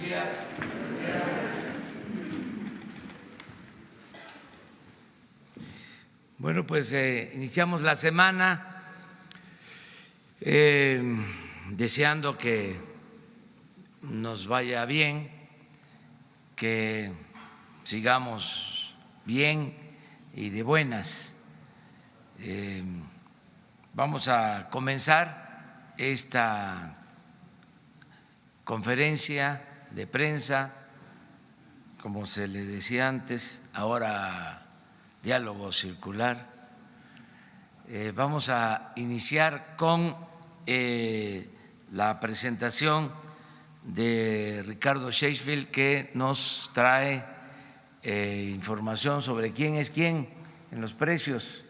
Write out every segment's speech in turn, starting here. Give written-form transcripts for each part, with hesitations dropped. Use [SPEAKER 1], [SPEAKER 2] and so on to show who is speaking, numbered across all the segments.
[SPEAKER 1] días. Bueno, pues iniciamos la semana deseando que nos vaya bien, que sigamos bien y de buenas. Vamos a comenzar esta conferencia de prensa, como se le decía antes, ahora diálogo circular. Vamos a iniciar con la presentación de Ricardo Sheffield, que nos trae información sobre quién es quién en los precios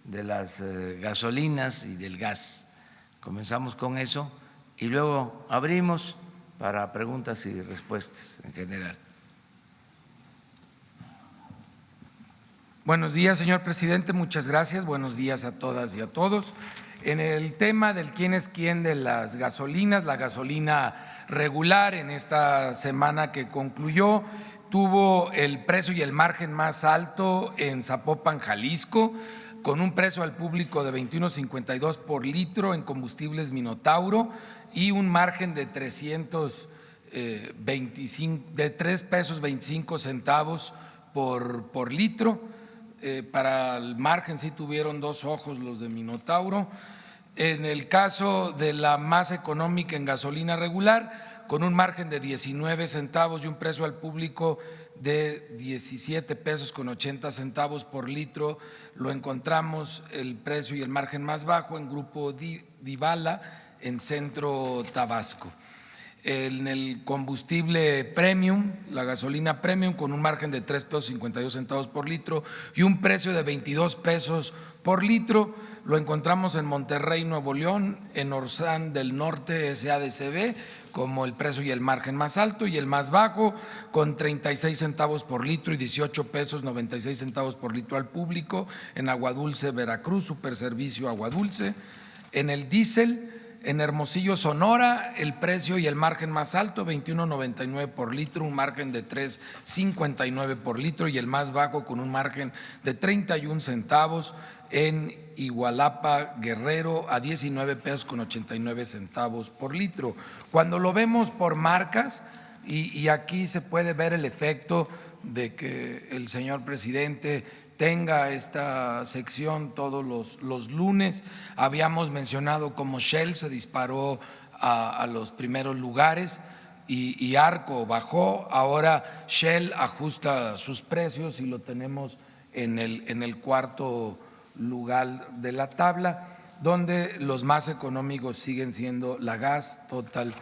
[SPEAKER 1] de las gasolinas y del gas. Comenzamos con eso y luego abrimos para preguntas y respuestas en general.
[SPEAKER 2] Buenos días, señor presidente, muchas gracias. Buenos días a todas y a todos. En el tema del quién es quién de las gasolinas, la gasolina regular en esta semana que concluyó tuvo el precio y el margen más alto en Zapopan, Jalisco, con un precio al público de 21.52 por litro en combustibles Minotauro y un margen de 3 pesos 25 centavos por litro. Para el margen sí tuvieron dos ojos los de Minotauro. En el caso de la más económica en gasolina regular, con un margen de 19 centavos y un precio al público de 17 pesos con 80 centavos por litro, lo encontramos el precio y el margen más bajo en Grupo Divala en Centro Tabasco. En el combustible premium, la gasolina premium, con un margen de 3 pesos 52 centavos por litro y un precio de 22 pesos por litro, lo encontramos en Monterrey, Nuevo León, en Orsán del Norte SADCB, como el precio y el margen más alto, y el más bajo con 36 centavos por litro y 18 pesos 96 centavos por litro al público en Aguadulce, Veracruz, Superservicio Aguadulce. En el diésel, en Hermosillo, Sonora, el precio y el margen más alto, 21.99 por litro, un margen de 3.59 por litro, y el más bajo con un margen de 31 centavos en Igualapa, Guerrero, a 19 pesos con 89 centavos por litro. Cuando lo vemos por marcas, y aquí se puede ver el efecto de que el señor presidente tenga esta sección todos los lunes. Habíamos mencionado cómo Shell se disparó a los primeros lugares y Arco bajó. Ahora Shell ajusta sus precios y lo tenemos en el cuarto lugar de la tabla, donde los más económicos siguen siendo la Gas, Total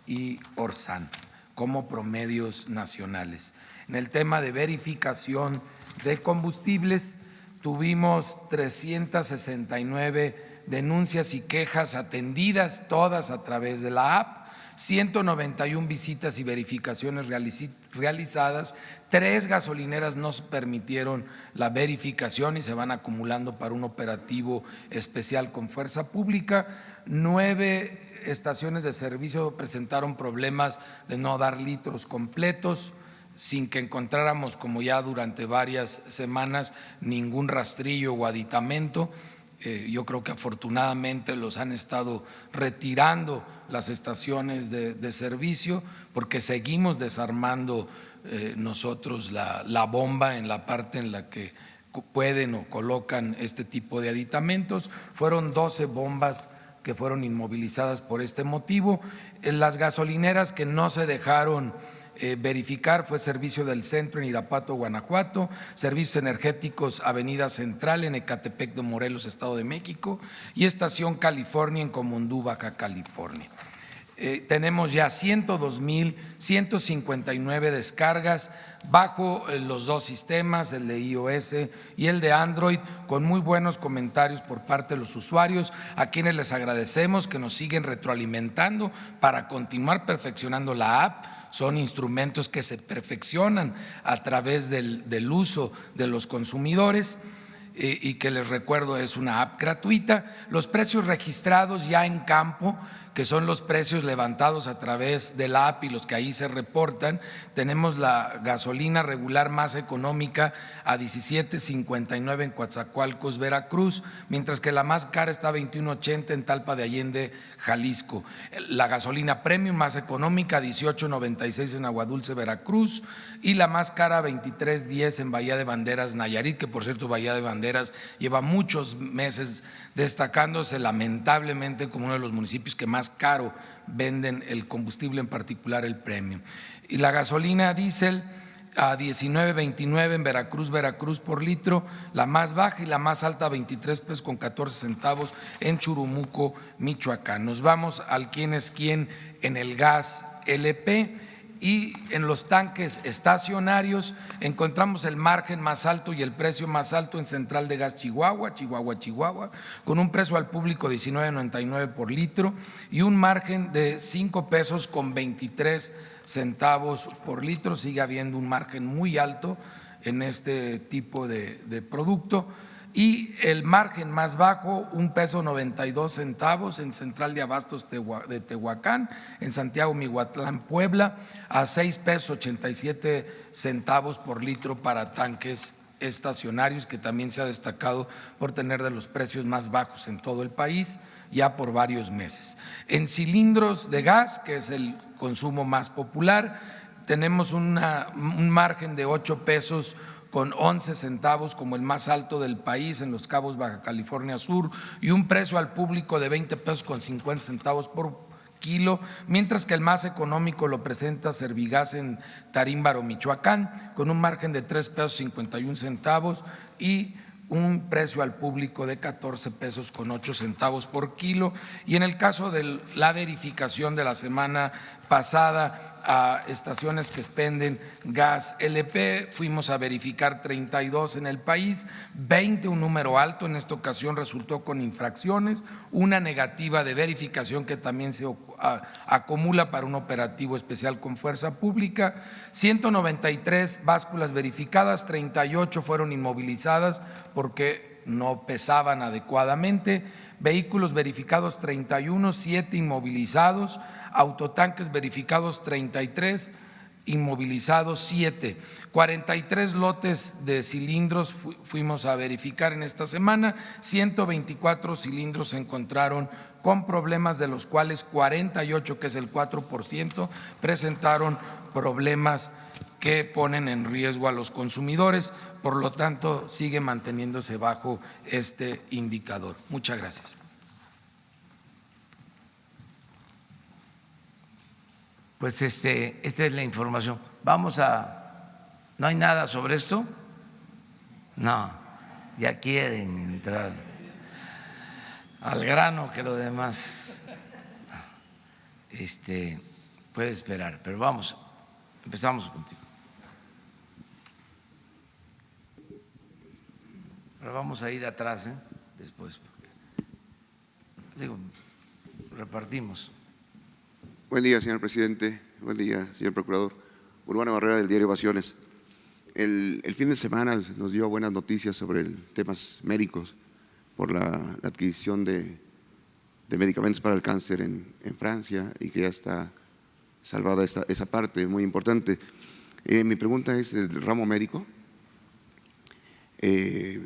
[SPEAKER 2] y Orsan como promedios nacionales. En el tema de verificación de combustibles, tuvimos 369 denuncias y quejas atendidas, todas a través de la app, 191 visitas y verificaciones realizadas. 3 gasolineras no permitieron la verificación y se van acumulando para un operativo especial con fuerza pública. 9 estaciones de servicio presentaron problemas de no dar litros completos, sin que encontráramos, como ya durante varias semanas, ningún rastrillo o aditamento. Yo creo que afortunadamente los han estado retirando las estaciones de servicio, porque seguimos desarmando nosotros la bomba en la parte en la que pueden o colocan este tipo de aditamentos. Fueron 12 bombas que fueron inmovilizadas por este motivo. Las gasolineras que no se dejaron verificar fue Servicio del Centro en Irapuato, Guanajuato, Servicios Energéticos Avenida Central en Ecatepec de Morelos, Estado de México, y Estación California en Comundú, Baja California. Tenemos ya 102.159 descargas bajo los dos sistemas, el de iOS y el de Android, con muy buenos comentarios por parte de los usuarios, a quienes les agradecemos que nos siguen retroalimentando para continuar perfeccionando la app. Son instrumentos que se perfeccionan a través del uso de los consumidores. Y que les recuerdo es una app gratuita. Los precios registrados ya en campo, que son los precios levantados a través de la app y los que ahí se reportan. Tenemos la gasolina regular más económica a 17.59 en Coatzacoalcos, Veracruz, mientras que la más cara está a 21.80 en Talpa de Allende, Jalisco. La gasolina premium más económica a 18.96 en Aguadulce, Veracruz, y la más cara a 23.10 en Bahía de Banderas, Nayarit, que por cierto Bahía de Banderas lleva muchos meses destacándose lamentablemente como uno de los municipios que más caro venden el combustible, en particular el premium. Y la gasolina diésel a 19.29 en Veracruz por litro, la más baja, y la más alta a 23 pesos con 14 centavos en Churumuco, Michoacán. Nos vamos al quién es quién en el gas LP. Y en los tanques estacionarios encontramos el margen más alto y el precio más alto en Central de Gas Chihuahua, con un precio al público de 19.99 por litro y un margen de 5 pesos con 23 centavos por litro. Sigue habiendo un margen muy alto en este tipo de producto. Y el margen más bajo, 1 peso 92 centavos en Central de Abastos de Tehuacán, en Santiago Mihuatlán, Puebla, a 6 pesos 87 centavos por litro para tanques estacionarios, que también se ha destacado por tener de los precios más bajos en todo el país ya por varios meses. En cilindros de gas, que es el consumo más popular, tenemos un margen de 8 pesos con 11 centavos como el más alto del país en Los Cabos, Baja California Sur, y un precio al público de 20 pesos con 50 centavos por kilo, mientras que el más económico lo presenta Servigas en Tarímbaro, Michoacán, con un margen de 3 pesos 51 centavos y un precio al público de 14 pesos con 8 centavos por kilo. Y en el caso de la verificación de la semana pasada a estaciones que expenden gas LP, fuimos a verificar 32 en el país, 20, un número alto. En esta ocasión resultó con infracciones, una negativa de verificación que también se acumula para un operativo especial con fuerza pública, 193 básculas verificadas, 38 fueron inmovilizadas porque no pesaban adecuadamente, vehículos verificados 31, 7 inmovilizados, autotanques verificados 33, inmovilizados 7, 43 lotes de cilindros fuimos a verificar en esta semana, 124 cilindros se encontraron con problemas, de los cuales 48, que es el 4%, presentaron problemas que ponen en riesgo a los consumidores. Por lo tanto, sigue manteniéndose bajo este indicador. Muchas gracias.
[SPEAKER 1] Pues esta es la información. ¿No hay nada sobre esto? No, ya quieren entrar al grano, que lo demás puede esperar, pero vamos, empezamos contigo. Pero vamos a ir atrás, después, repartimos.
[SPEAKER 3] Buen día, señor presidente. Buen día, señor procurador. Urbano Barrera, del diario Ovaciones. El fin de semana nos dio buenas noticias sobre temas médicos por la adquisición de medicamentos para el cáncer en Francia, y que ya está salvada esa parte muy importante. Mi pregunta es del ramo médico.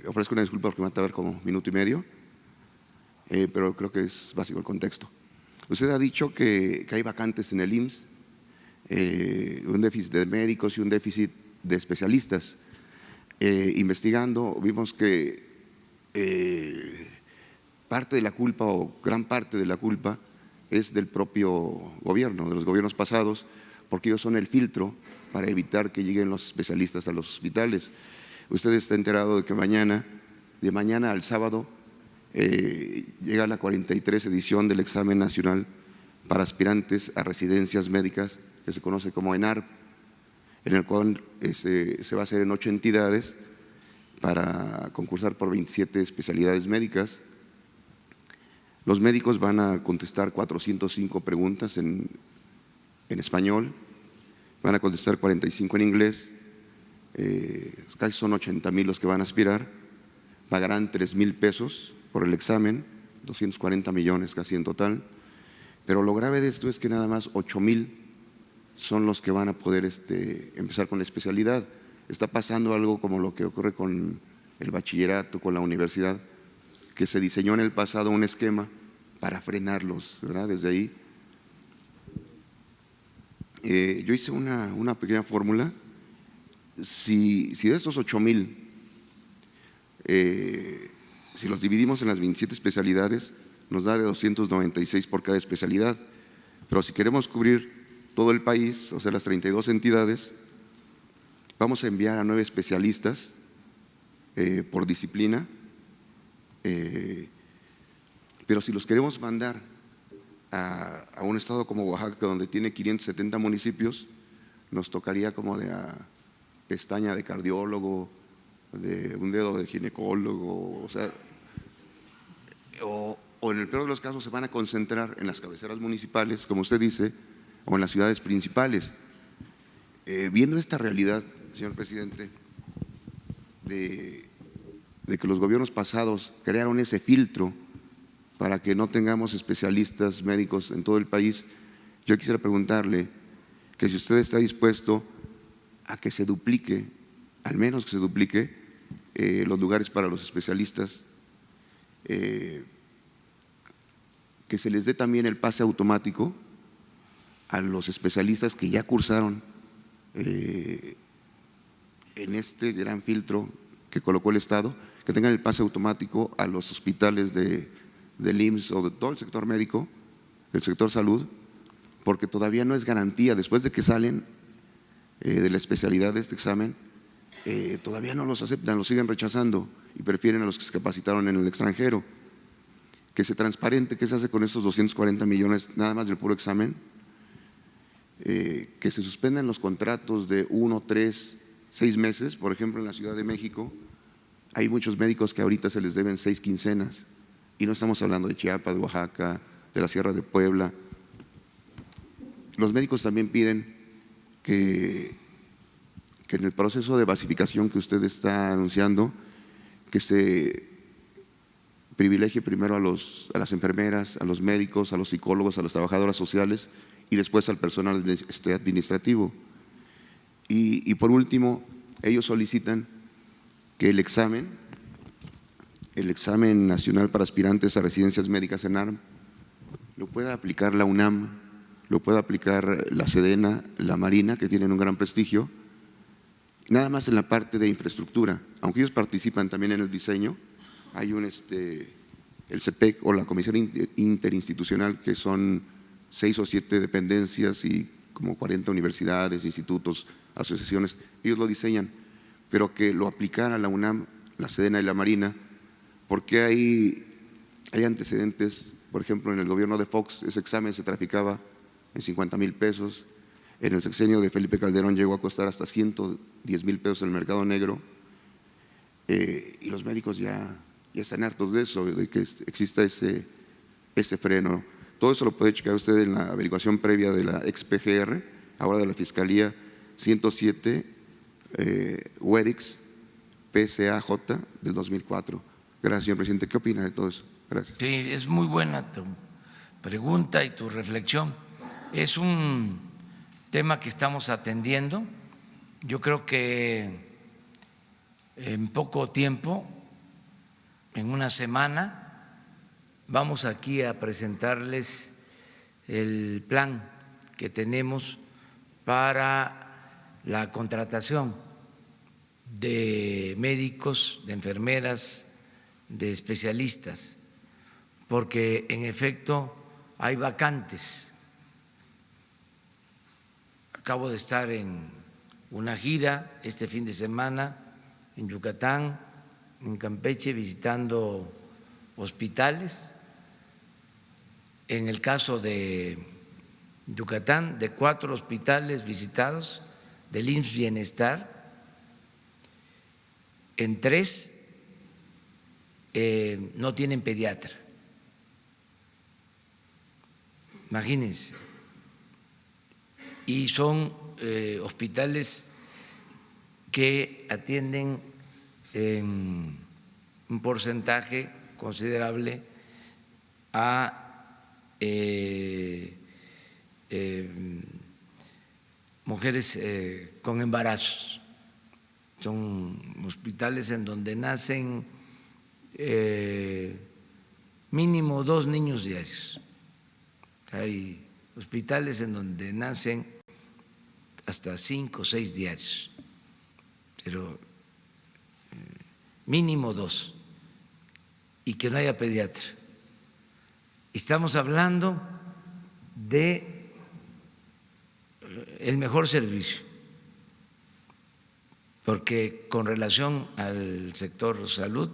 [SPEAKER 3] Ofrezco una disculpa porque me va a tardar como minuto y medio, pero creo que es básico el contexto. Usted ha dicho que hay vacantes en el IMSS, un déficit de médicos y un déficit de especialistas. Investigando vimos que parte de la culpa, o gran parte de la culpa, es del propio gobierno, de los gobiernos pasados, porque ellos son el filtro para evitar que lleguen los especialistas a los hospitales. Usted está enterado de que de mañana al sábado, llega la 43 edición del examen nacional para aspirantes a residencias médicas, que se conoce como ENARP, en el cual se va a hacer en 8 entidades para concursar por 27 especialidades médicas. Los médicos van a contestar 405 preguntas en español, van a contestar 45 en inglés, casi son 80,000 los que van a aspirar, pagarán 3,000 pesos por el examen, 240 millones casi en total, Pero lo grave de esto es que nada más 8,000 son los que van a poder empezar con la especialidad. Está pasando algo como lo que ocurre con el bachillerato, con la universidad, que se diseñó en el pasado un esquema para frenarlos, ¿verdad? Desde ahí. Yo hice una pequeña fórmula. Si de estos 8,000, si los dividimos en las 27 especialidades, nos da de 296 por cada especialidad. Pero si queremos cubrir todo el país, o sea, las 32 entidades, vamos a enviar a 9 especialistas por disciplina, pero si los queremos mandar a un estado como Oaxaca, donde tiene 570 municipios, nos tocaría como de a pestaña de cardiólogo, de un dedo de ginecólogo, o sea, o en el peor de los casos se van a concentrar en las cabeceras municipales, como usted dice, o en las ciudades principales. Viendo esta realidad, señor presidente, de que los gobiernos pasados crearon ese filtro para que no tengamos especialistas médicos en todo el país, yo quisiera preguntarle que si usted está dispuesto a que se duplique, al menos que se duplique los lugares para los especialistas, que se les dé también el pase automático a los especialistas que ya cursaron en este gran filtro que colocó el Estado, que tengan el pase automático a los hospitales del IMSS o de todo el sector médico, del sector salud, porque todavía no es garantía, después de que salen de la especialidad de este examen, todavía no los aceptan, los siguen rechazando y prefieren a los que se capacitaron en el extranjero. Que se transparente qué se hace con estos 240 millones nada más del puro examen, que se suspendan los contratos de 1, 3, 6 meses, por ejemplo en la Ciudad de México hay muchos médicos que ahorita se les deben 6 quincenas y no estamos hablando de Chiapas, de Oaxaca, de la Sierra de Puebla. Los médicos también piden que en el proceso de basificación que usted está anunciando, que se privilegie primero a las enfermeras, a los médicos, a los psicólogos, a las trabajadoras sociales y después al personal administrativo. Y por último, ellos solicitan que el examen nacional para aspirantes a residencias médicas ENARM lo pueda aplicar la UNAM, lo pueda aplicar la Sedena, la Marina, que tienen un gran prestigio, nada más en la parte de infraestructura, aunque ellos participan también en el diseño. Hay el CEPEC o la Comisión Interinstitucional, que son 6 o 7 dependencias y como 40 universidades, institutos, asociaciones, ellos lo diseñan, pero que lo aplicara la UNAM, la Sedena y la Marina, porque hay antecedentes. Por ejemplo, en el gobierno de Fox ese examen se traficaba en 50,000 pesos, en el sexenio de Felipe Calderón llegó a costar hasta 110,000 pesos en el mercado negro, y los médicos ya están hartos de eso, de que exista ese freno. Todo eso lo puede checar usted en la averiguación previa de la ex-PGR, ahora de la Fiscalía 107, WEDIX, PCAJ del 2004. Gracias, señor presidente. ¿Qué opina de todo eso? Gracias.
[SPEAKER 1] Sí, es muy buena tu pregunta y tu reflexión. Es un tema que estamos atendiendo. Yo creo que en poco tiempo, en una semana, vamos aquí a presentarles el plan que tenemos para la contratación de médicos, de enfermeras, de especialistas, porque en efecto hay vacantes. Acabo de estar en una gira este fin de semana en Yucatán, en Campeche, visitando hospitales. En el caso de Yucatán, de 4 hospitales visitados del IMSS Bienestar, en 3 no tienen pediatra. Imagínense. Y son hospitales que atienden en un porcentaje considerable a mujeres con embarazos. Son hospitales en donde nacen mínimo 2 niños diarios. Hay hospitales en donde nacen hasta 5 o 6 diarios, pero mínimo 2, y que no haya pediatra. Estamos hablando de el mejor servicio, porque con relación al sector salud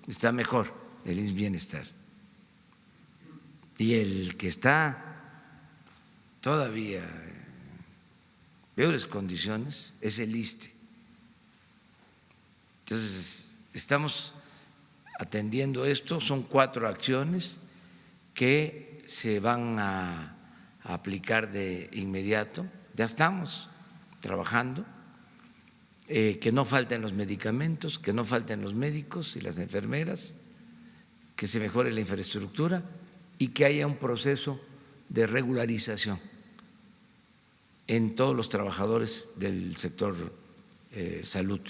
[SPEAKER 1] está mejor el IMSS Bienestar. Y el que está todavía en peores condiciones es el ISSSTE. Entonces, estamos atendiendo esto, son 4 acciones que se van a aplicar de inmediato. Ya estamos trabajando, que no falten los medicamentos, que no falten los médicos y las enfermeras, que se mejore la infraestructura y que haya un proceso de regularización en todos los trabajadores del sector salud.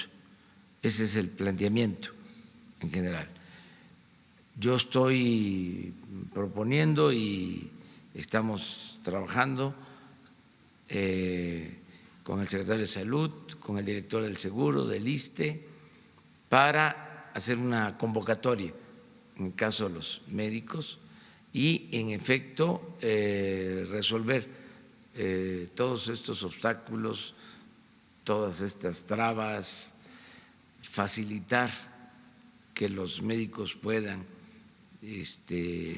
[SPEAKER 1] Ese es el planteamiento en general. Yo estoy proponiendo y estamos trabajando con el secretario de Salud, con el director del Seguro, del ISSSTE, para hacer una convocatoria en el caso de los médicos y, en efecto, resolver todos estos obstáculos, todas estas trabas, facilitar que los médicos puedan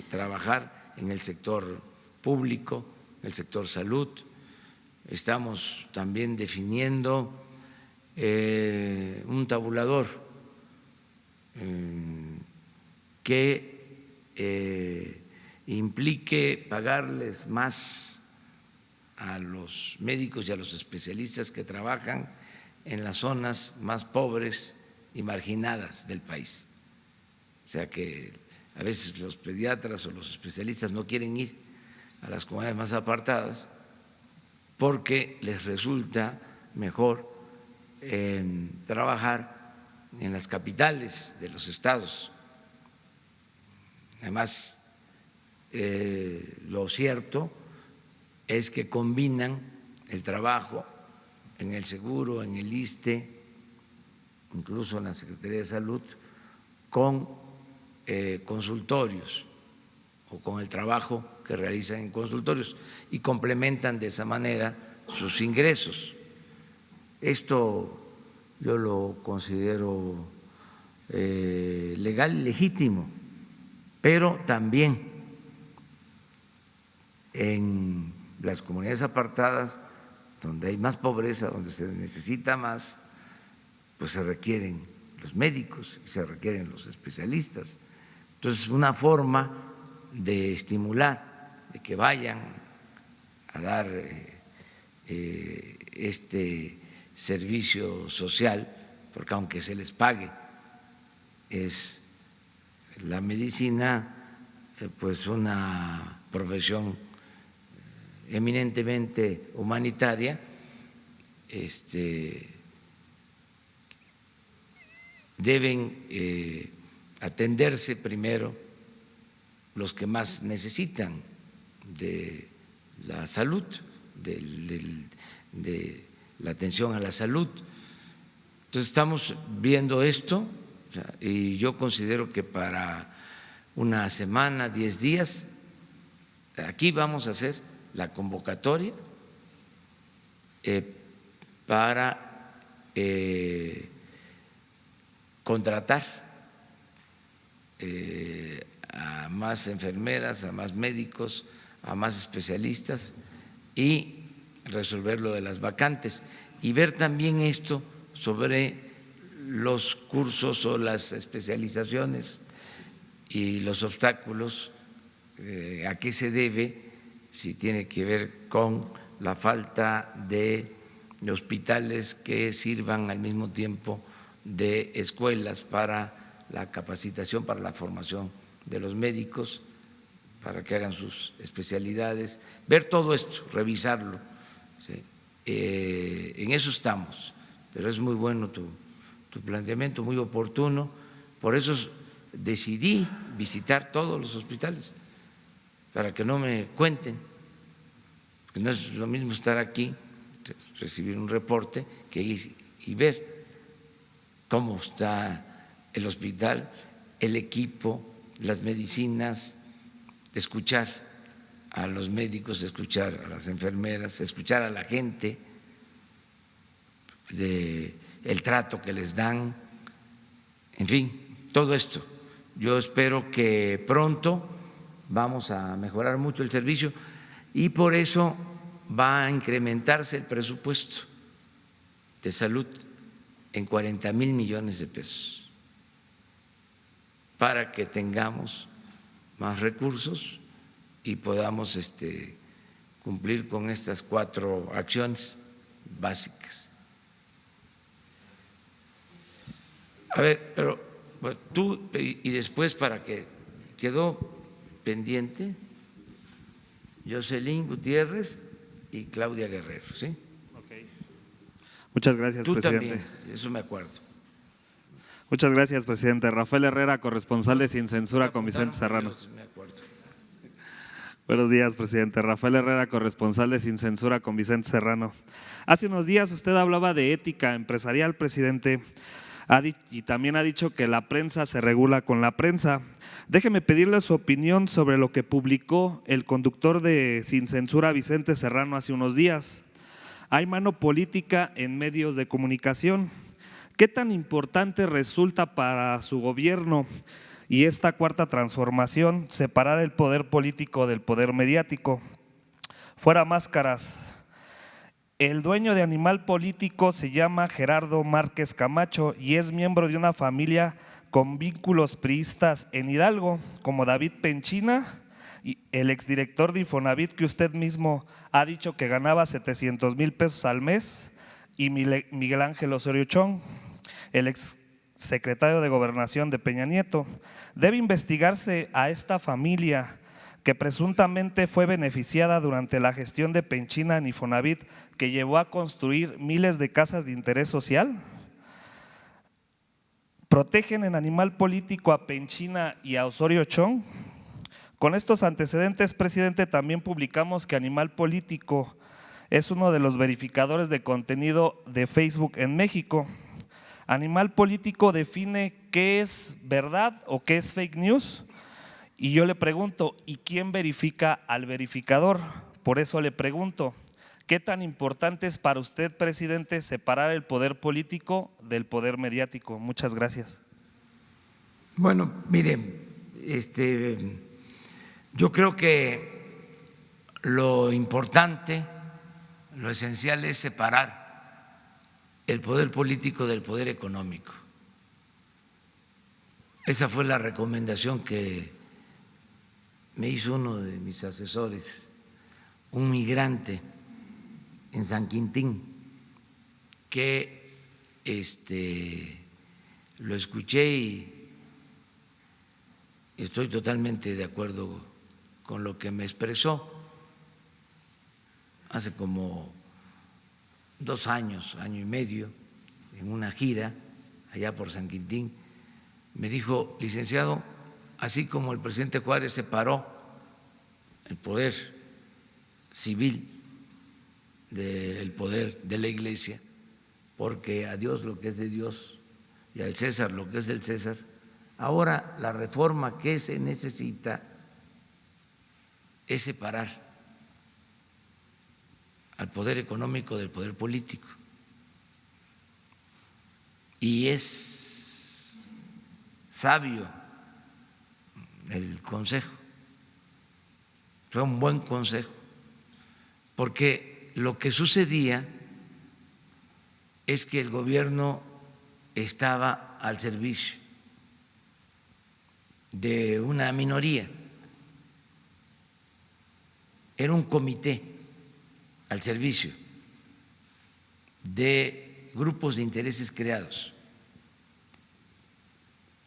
[SPEAKER 1] trabajar en el sector público, en el sector salud. Estamos también definiendo un tabulador que implique pagarles más a los médicos y a los especialistas que trabajan en las zonas más pobres y marginadas del país. O sea que a veces los pediatras o los especialistas no quieren ir a las comunidades más apartadas porque les resulta mejor trabajar en las capitales de los estados. Además, lo cierto es que combinan el trabajo en el Seguro, en el ISSSTE, incluso en la Secretaría de Salud, con consultorios o con el trabajo que realizan en consultorios y complementan de esa manera sus ingresos. Esto yo lo considero legal y legítimo, pero también en las comunidades apartadas, donde hay más pobreza, donde se necesita más, pues se requieren los médicos y se requieren los especialistas. Entonces, una forma de estimular, de que vayan a dar este servicio social, porque aunque se les pague, es la medicina pues una profesión eminentemente humanitaria, deben atenderse primero los que más necesitan de la salud, de la atención a la salud. Entonces estamos viendo esto, y yo considero que para una semana, 10 días, aquí vamos a hacer la convocatoria para contratar a más enfermeras, a más médicos, a más especialistas y resolver lo de las vacantes y ver también esto sobre los cursos o las especializaciones y los obstáculos, a qué se debe, si tiene que ver con la falta de hospitales que sirvan al mismo tiempo de escuelas para la capacitación, para la formación de los médicos, para que hagan sus especialidades, ver todo esto, revisarlo. ¿Sí? En eso estamos, pero es muy bueno tu planteamiento, muy oportuno. Por eso decidí visitar todos los hospitales, para que no me cuenten, porque no es lo mismo estar aquí, recibir un reporte, que ir y ver cómo está el hospital, el equipo, las medicinas, escuchar a los médicos, escuchar a las enfermeras, escuchar a la gente, el trato que les dan, en fin, todo esto. Yo espero que pronto vamos a mejorar mucho el servicio y por eso va a incrementarse el presupuesto de salud en 40,000 millones de pesos para que tengamos más recursos y podamos cumplir con estas 4 acciones básicas. A ver, pero bueno, tú y después, para que quedó pendiente, Jocelyn Gutiérrez y Claudia Guerrero, ¿sí?
[SPEAKER 4] Okay. Muchas gracias,
[SPEAKER 1] tú
[SPEAKER 4] presidente.
[SPEAKER 1] También, eso me acuerdo.
[SPEAKER 4] Muchas gracias, presidente. Rafael Herrera, corresponsal de Sin Censura con Vicente Serrano.
[SPEAKER 1] Me acuerdo.
[SPEAKER 4] Buenos días, presidente. Rafael Herrera, corresponsal de Sin Censura con Vicente Serrano. Hace unos días usted hablaba de ética empresarial, presidente, y también ha dicho que la prensa se regula con la prensa. Déjeme pedirle su opinión sobre lo que publicó el conductor de Sin Censura, Vicente Serrano, hace unos días. Hay mano política en medios de comunicación. ¿Qué tan importante resulta para su gobierno y esta cuarta transformación separar el poder político del poder mediático? Fuera máscaras. El dueño de Animal Político se llama Gerardo Márquez Camacho y es miembro de una familia con vínculos priistas en Hidalgo, como David Penchina, el exdirector de Infonavit, que usted mismo ha dicho que ganaba 700,000 pesos al mes, y Miguel Ángel Osorio Chong, el exsecretario de Gobernación de Peña Nieto. Debe investigarse a esta familia que presuntamente fue beneficiada durante la gestión de Penchina en Infonavit, que llevó a construir miles de casas de interés social. ¿Protegen en Animal Político a Penchina y a Osorio Chong? Con estos antecedentes, presidente, también publicamos que Animal Político es uno de los verificadores de contenido de Facebook en México. Animal Político define qué es verdad o qué es fake news. Y yo le pregunto, ¿y quién verifica al verificador? Por eso le pregunto, ¿qué tan importante es para usted, presidente, separar el poder político del poder mediático? Muchas gracias.
[SPEAKER 1] Bueno, mire, yo creo que lo importante, lo esencial es separar el poder político del poder económico. Esa fue la recomendación que me hizo uno de mis asesores, un migrante en San Quintín, que lo escuché y estoy totalmente de acuerdo con lo que me expresó hace como 2 años, año y medio, en una gira allá por San Quintín. Me dijo, licenciado, así como el presidente Juárez separó el poder civil del poder de la Iglesia, porque a Dios lo que es de Dios y al César lo que es del César, ahora la reforma que se necesita es separar al poder económico del poder político. Y es sabio el consejo, fue un buen consejo, porque lo que sucedía es que el gobierno estaba al servicio de una minoría, era un comité al servicio de grupos de intereses creados.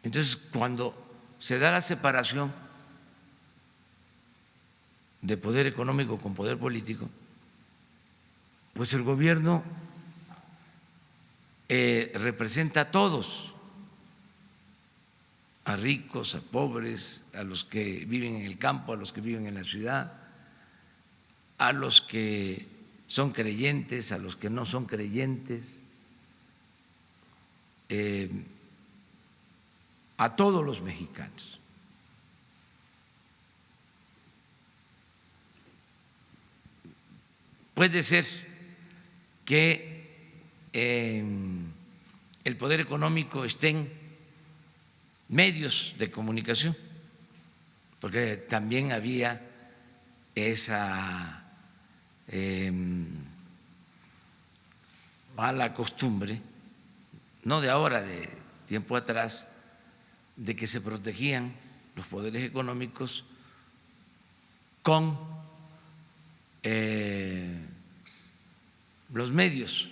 [SPEAKER 1] Entonces, cuando se da la separación de poder económico con poder político, pues el gobierno representa a todos, a ricos, a pobres, a los que viven en el campo, a los que viven en la ciudad, a los que son creyentes, a los que no son creyentes, a todos los mexicanos. Puede ser que el poder económico esté en medios de comunicación, porque también había esa mala costumbre, no de ahora, de tiempo atrás, de que se protegían los poderes económicos con los medios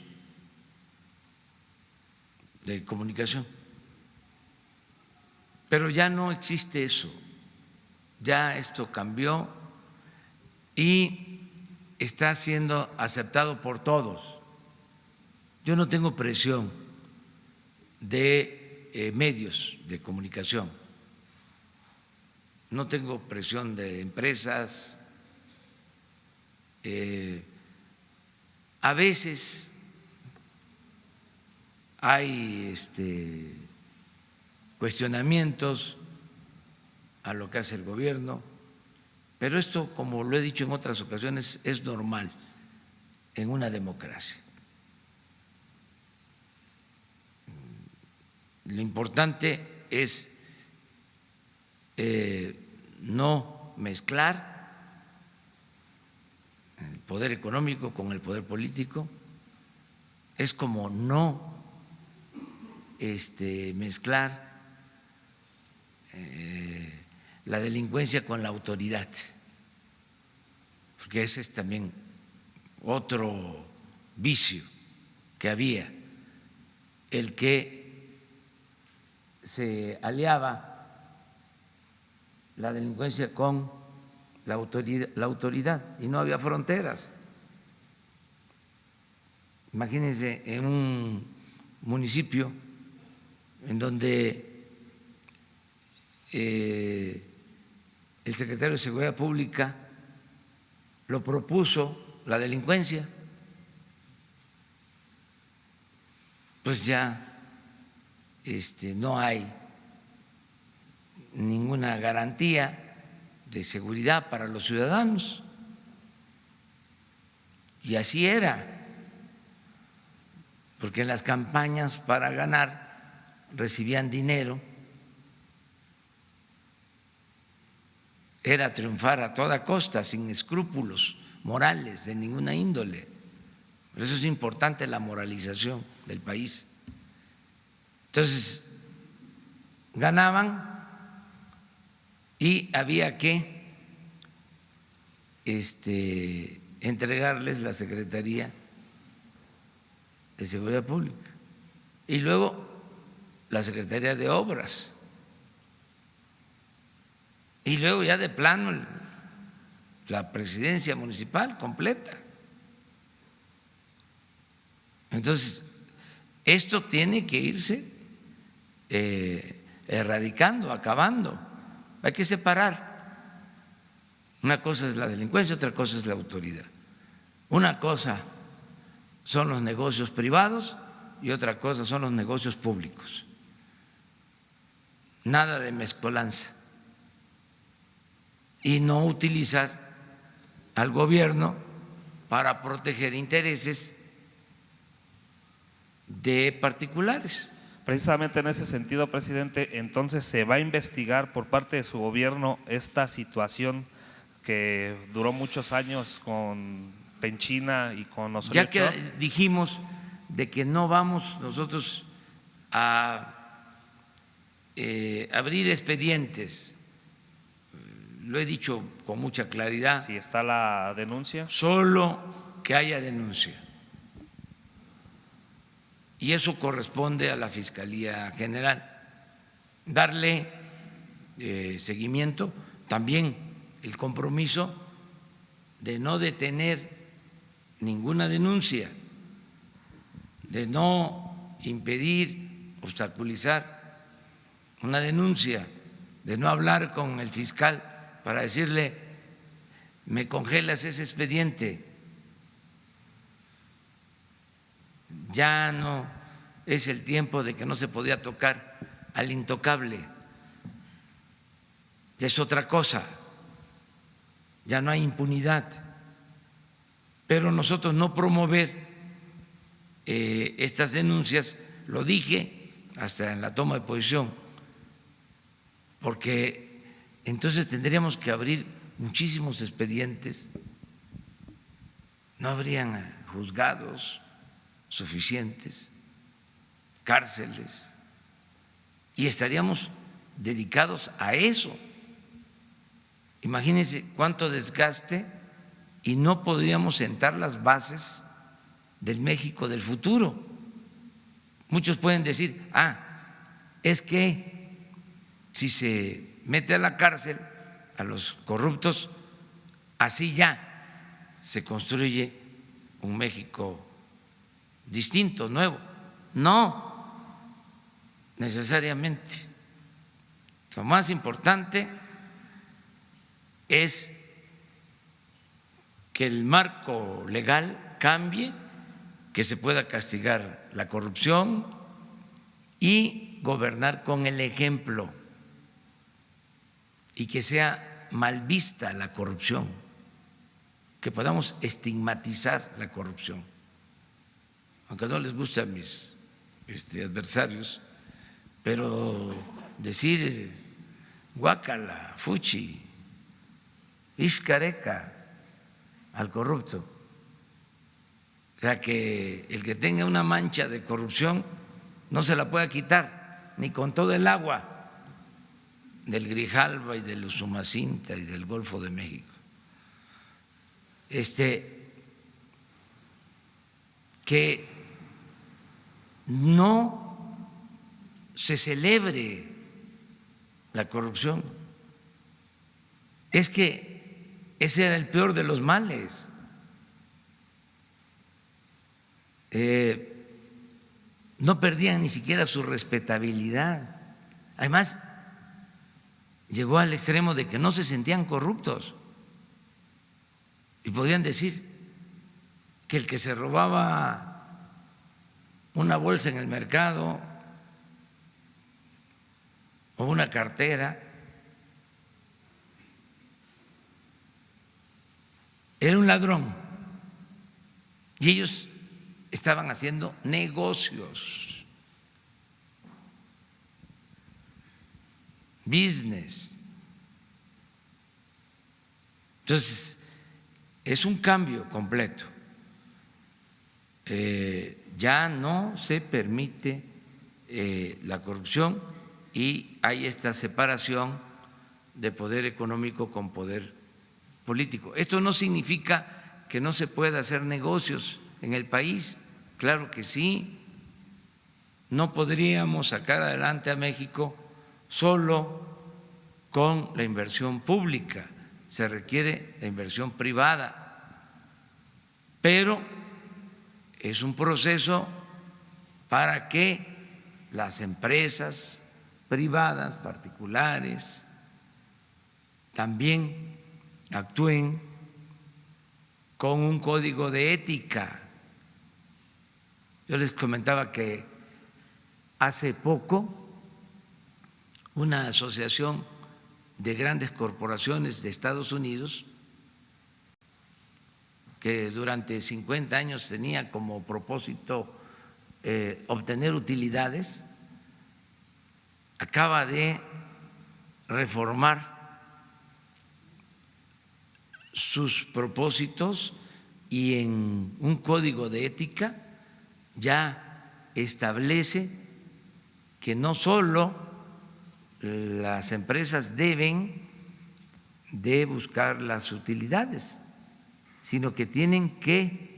[SPEAKER 1] de comunicación. Pero ya no existe eso, ya esto cambió y está siendo aceptado por todos. Yo no tengo presión de medios de comunicación, no tengo presión de empresas. A veces hay cuestionamientos a lo que hace el gobierno, pero esto, como lo he dicho en otras ocasiones, es normal en una democracia. Lo importante es no mezclar el poder económico con el poder político, es como no mezclar la delincuencia con la autoridad, porque ese es también otro vicio que había, el que se aliaba la delincuencia con la autoridad y no había fronteras. Imagínense en un municipio en donde el secretario de Seguridad Pública lo propuso la delincuencia, pues ya no hay ninguna garantía de seguridad para los ciudadanos. Y así era, porque en las campañas para ganar recibían dinero, era triunfar a toda costa, sin escrúpulos morales de ninguna índole. Por eso es importante la moralización del país. Entonces, ganaban y había que entregarles la Secretaría de Seguridad Pública y luego la Secretaría de Obras y luego ya de plano la presidencia municipal completa. Entonces, esto tiene que irse erradicando, acabando. Hay que separar. Una cosa es la delincuencia, otra cosa es la autoridad. Una cosa son los negocios privados y otra cosa son los negocios públicos. Nada de mezcolanza. Y no utilizar al gobierno para proteger intereses de particulares.
[SPEAKER 4] Precisamente en ese sentido, presidente, entonces se va a investigar por parte de su gobierno esta situación que duró muchos años con Penchina y con Osorio
[SPEAKER 1] Ya que
[SPEAKER 4] Chong.
[SPEAKER 1] dijimos de que no vamos nosotros a abrir expedientes, lo he dicho con mucha claridad.
[SPEAKER 4] Si está la denuncia.
[SPEAKER 1] Solo que haya denuncia. Y eso corresponde a la Fiscalía General. Darle seguimiento, también el compromiso de no detener ninguna denuncia, de no impedir, obstaculizar una denuncia, de no hablar con el fiscal para decirle, me congelas ese expediente. Ya no es el tiempo de que no se podía tocar al intocable, ya es otra cosa, ya no hay impunidad. Pero nosotros no promover estas denuncias, lo dije hasta en la toma de posición, porque entonces tendríamos que abrir muchísimos expedientes, no habrían juzgados suficientes, cárceles, y estaríamos dedicados a eso. Imagínense cuánto desgaste y no podríamos sentar las bases del México del futuro. Muchos pueden decir, es que si se mete a la cárcel a los corruptos, así ya se construye un México distinto, nuevo. No, necesariamente. Lo más importante es que el marco legal cambie, que se pueda castigar la corrupción y gobernar con el ejemplo, y que sea mal vista la corrupción, que podamos estigmatizar la corrupción. Aunque no les guste a mis adversarios, pero decir guácala, fuchi, iscareca al corrupto, o sea, que el que tenga una mancha de corrupción no se la pueda quitar ni con todo el agua del Grijalba y del Usumacinta y del Golfo de México. Que no se celebre la corrupción. Es que ese era el peor de los males. No perdían ni siquiera su respetabilidad. Además, llegó al extremo de que no se sentían corruptos y podían decir que el que se robaba una bolsa en el mercado o una cartera era un ladrón, y ellos estaban haciendo negocios, business. Entonces, es un cambio completo. Ya no se permite la corrupción y hay esta separación de poder económico con poder político. Esto no significa que no se pueda hacer negocios en el país, claro que sí. No podríamos sacar adelante a México solo con la inversión pública, se requiere la inversión privada, pero es un proceso para que las empresas privadas, particulares, también actúen con un código de ética. Yo les comentaba que hace poco una asociación de grandes corporaciones de Estados Unidos, que durante 50 años tenía como propósito obtener utilidades, acaba de reformar sus propósitos y en un código de ética ya establece que no solo las empresas deben de buscar las utilidades, sino que tienen que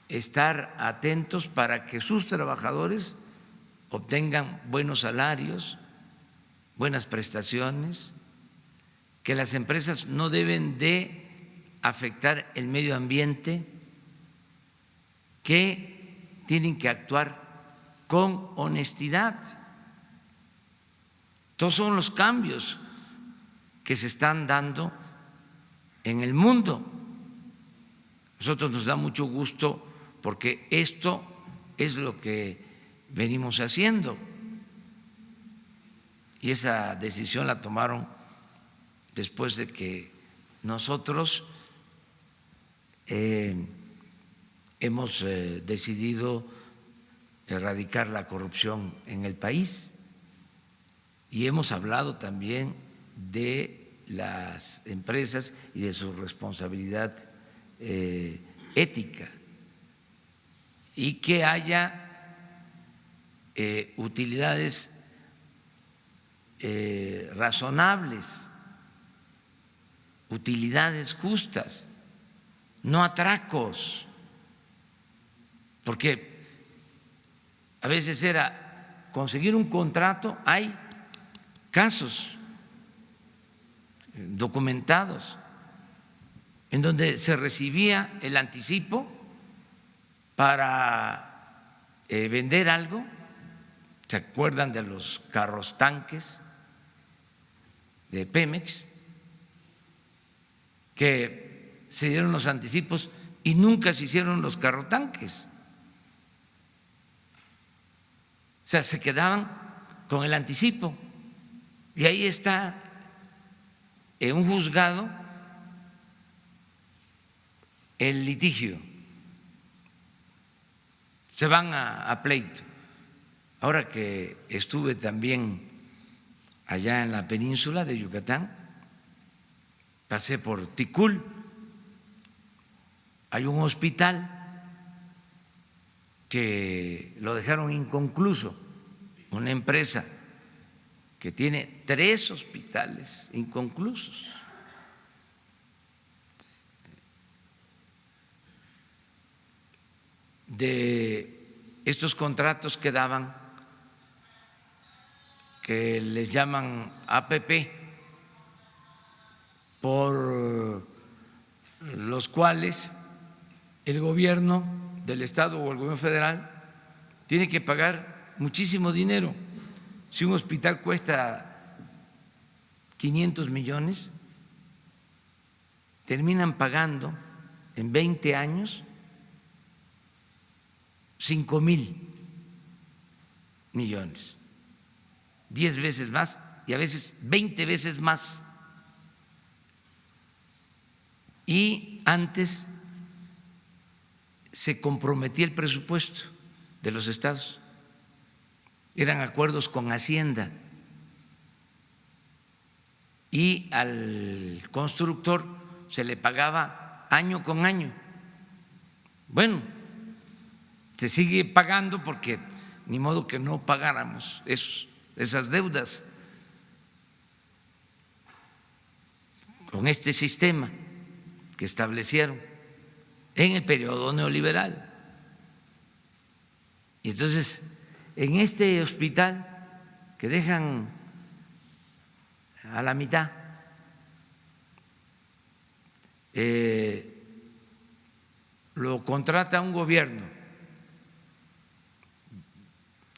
[SPEAKER 1] estar atentos para que sus trabajadores obtengan buenos salarios, buenas prestaciones, que las empresas no deben de afectar el medio ambiente, que tienen que actuar con honestidad. Todos son los cambios que se están dando en el mundo. Nosotros nos da mucho gusto porque esto es lo que venimos haciendo. Y esa decisión la tomaron después de que nosotros hemos decidido erradicar la corrupción en el país y hemos hablado también de las empresas y de su responsabilidad ética y que haya utilidades razonables, utilidades justas, no atracos, porque a veces era conseguir un contrato, hay casos documentados en donde se recibía el anticipo para vender algo. ¿Se acuerdan de los carros tanques de Pemex? Que se dieron los anticipos y nunca se hicieron los carrotanques. O sea, se quedaban con el anticipo. Y ahí está en un juzgado el litigio. Se van a pleito. Ahora que estuve también allá en la península de Yucatán, pasé por Ticul, hay un hospital que lo dejaron inconcluso, una empresa que tiene 3 hospitales inconclusos. De estos contratos que daban, que les llaman APP, por los cuales el gobierno del Estado o el gobierno federal tiene que pagar muchísimo dinero. Si un hospital cuesta 500 millones, terminan pagando en 20 años 5,000 millones, 10 veces más y a veces 20 veces más. Y antes se comprometía el presupuesto de los estados, eran acuerdos con Hacienda y al constructor se le pagaba año con año. Bueno, se sigue pagando porque ni modo que no pagáramos esas deudas con este sistema que establecieron en el periodo neoliberal. Y entonces, en este hospital que dejan a la mitad, lo contrata un gobierno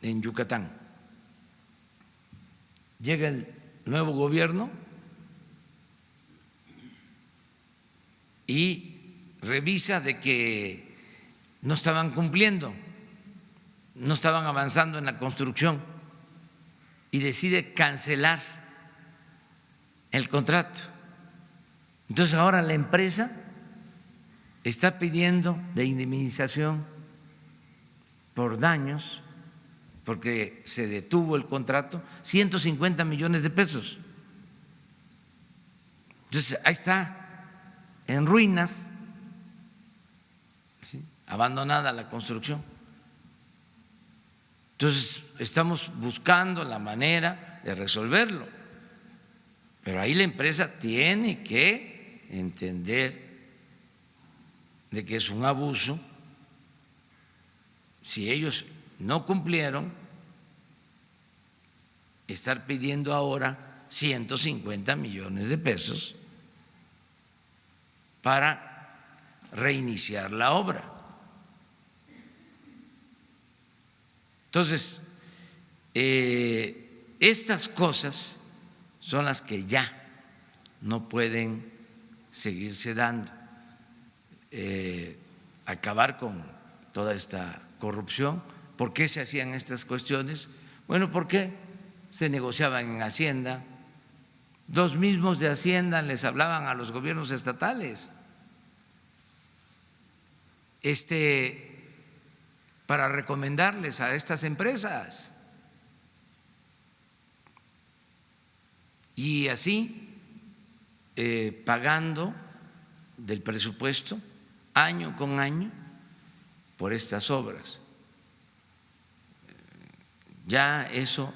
[SPEAKER 1] en Yucatán. Llega el nuevo gobierno y revisa de que no estaban cumpliendo, no estaban avanzando en la construcción y decide cancelar el contrato. Entonces ahora la empresa está pidiendo de indemnización por daños, porque se detuvo el contrato, 150 millones de pesos. Entonces ahí está, en ruinas, ¿sí?, abandonada la construcción. Entonces estamos buscando la manera de resolverlo, pero ahí la empresa tiene que entender de que es un abuso. Si ellos no cumplieron, estar pidiendo ahora 150 millones de pesos para reiniciar la obra. Entonces, estas cosas son las que ya no pueden seguirse dando. Acabar con toda esta corrupción. ¿Por qué se hacían estas cuestiones? Bueno, porque se negociaban en Hacienda. Los mismos de Hacienda les hablaban a los gobiernos estatales para recomendarles a estas empresas. Y así, pagando del presupuesto año con año por estas obras. Ya eso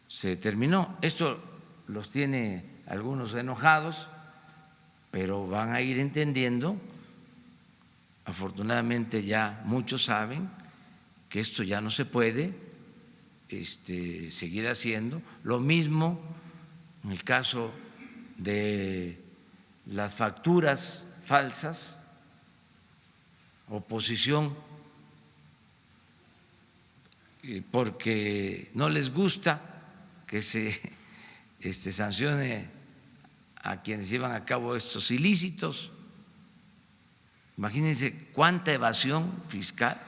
[SPEAKER 1] se terminó. Esto los tiene algunos enojados, pero van a ir entendiendo. Afortunadamente ya muchos saben que esto ya no se puede seguir haciendo. Lo mismo en el caso de las facturas falsas, oposición, porque no les gusta que se sancione a quienes llevan a cabo estos ilícitos. Imagínense cuánta evasión fiscal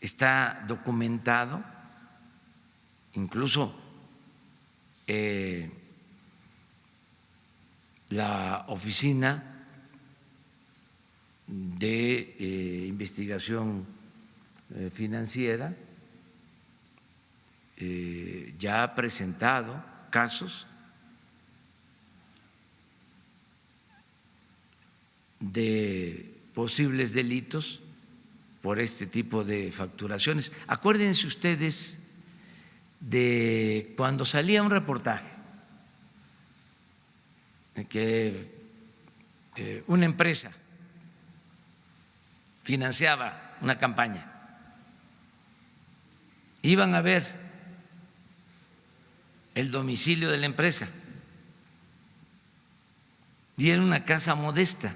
[SPEAKER 1] está documentado, incluso la Oficina de Investigación Financiera ya ha presentado casos de posibles delitos por este tipo de facturaciones. Acuérdense ustedes de cuando salía un reportaje de que una empresa financiaba una campaña, iban a ver el domicilio de la empresa y era una casa modesta,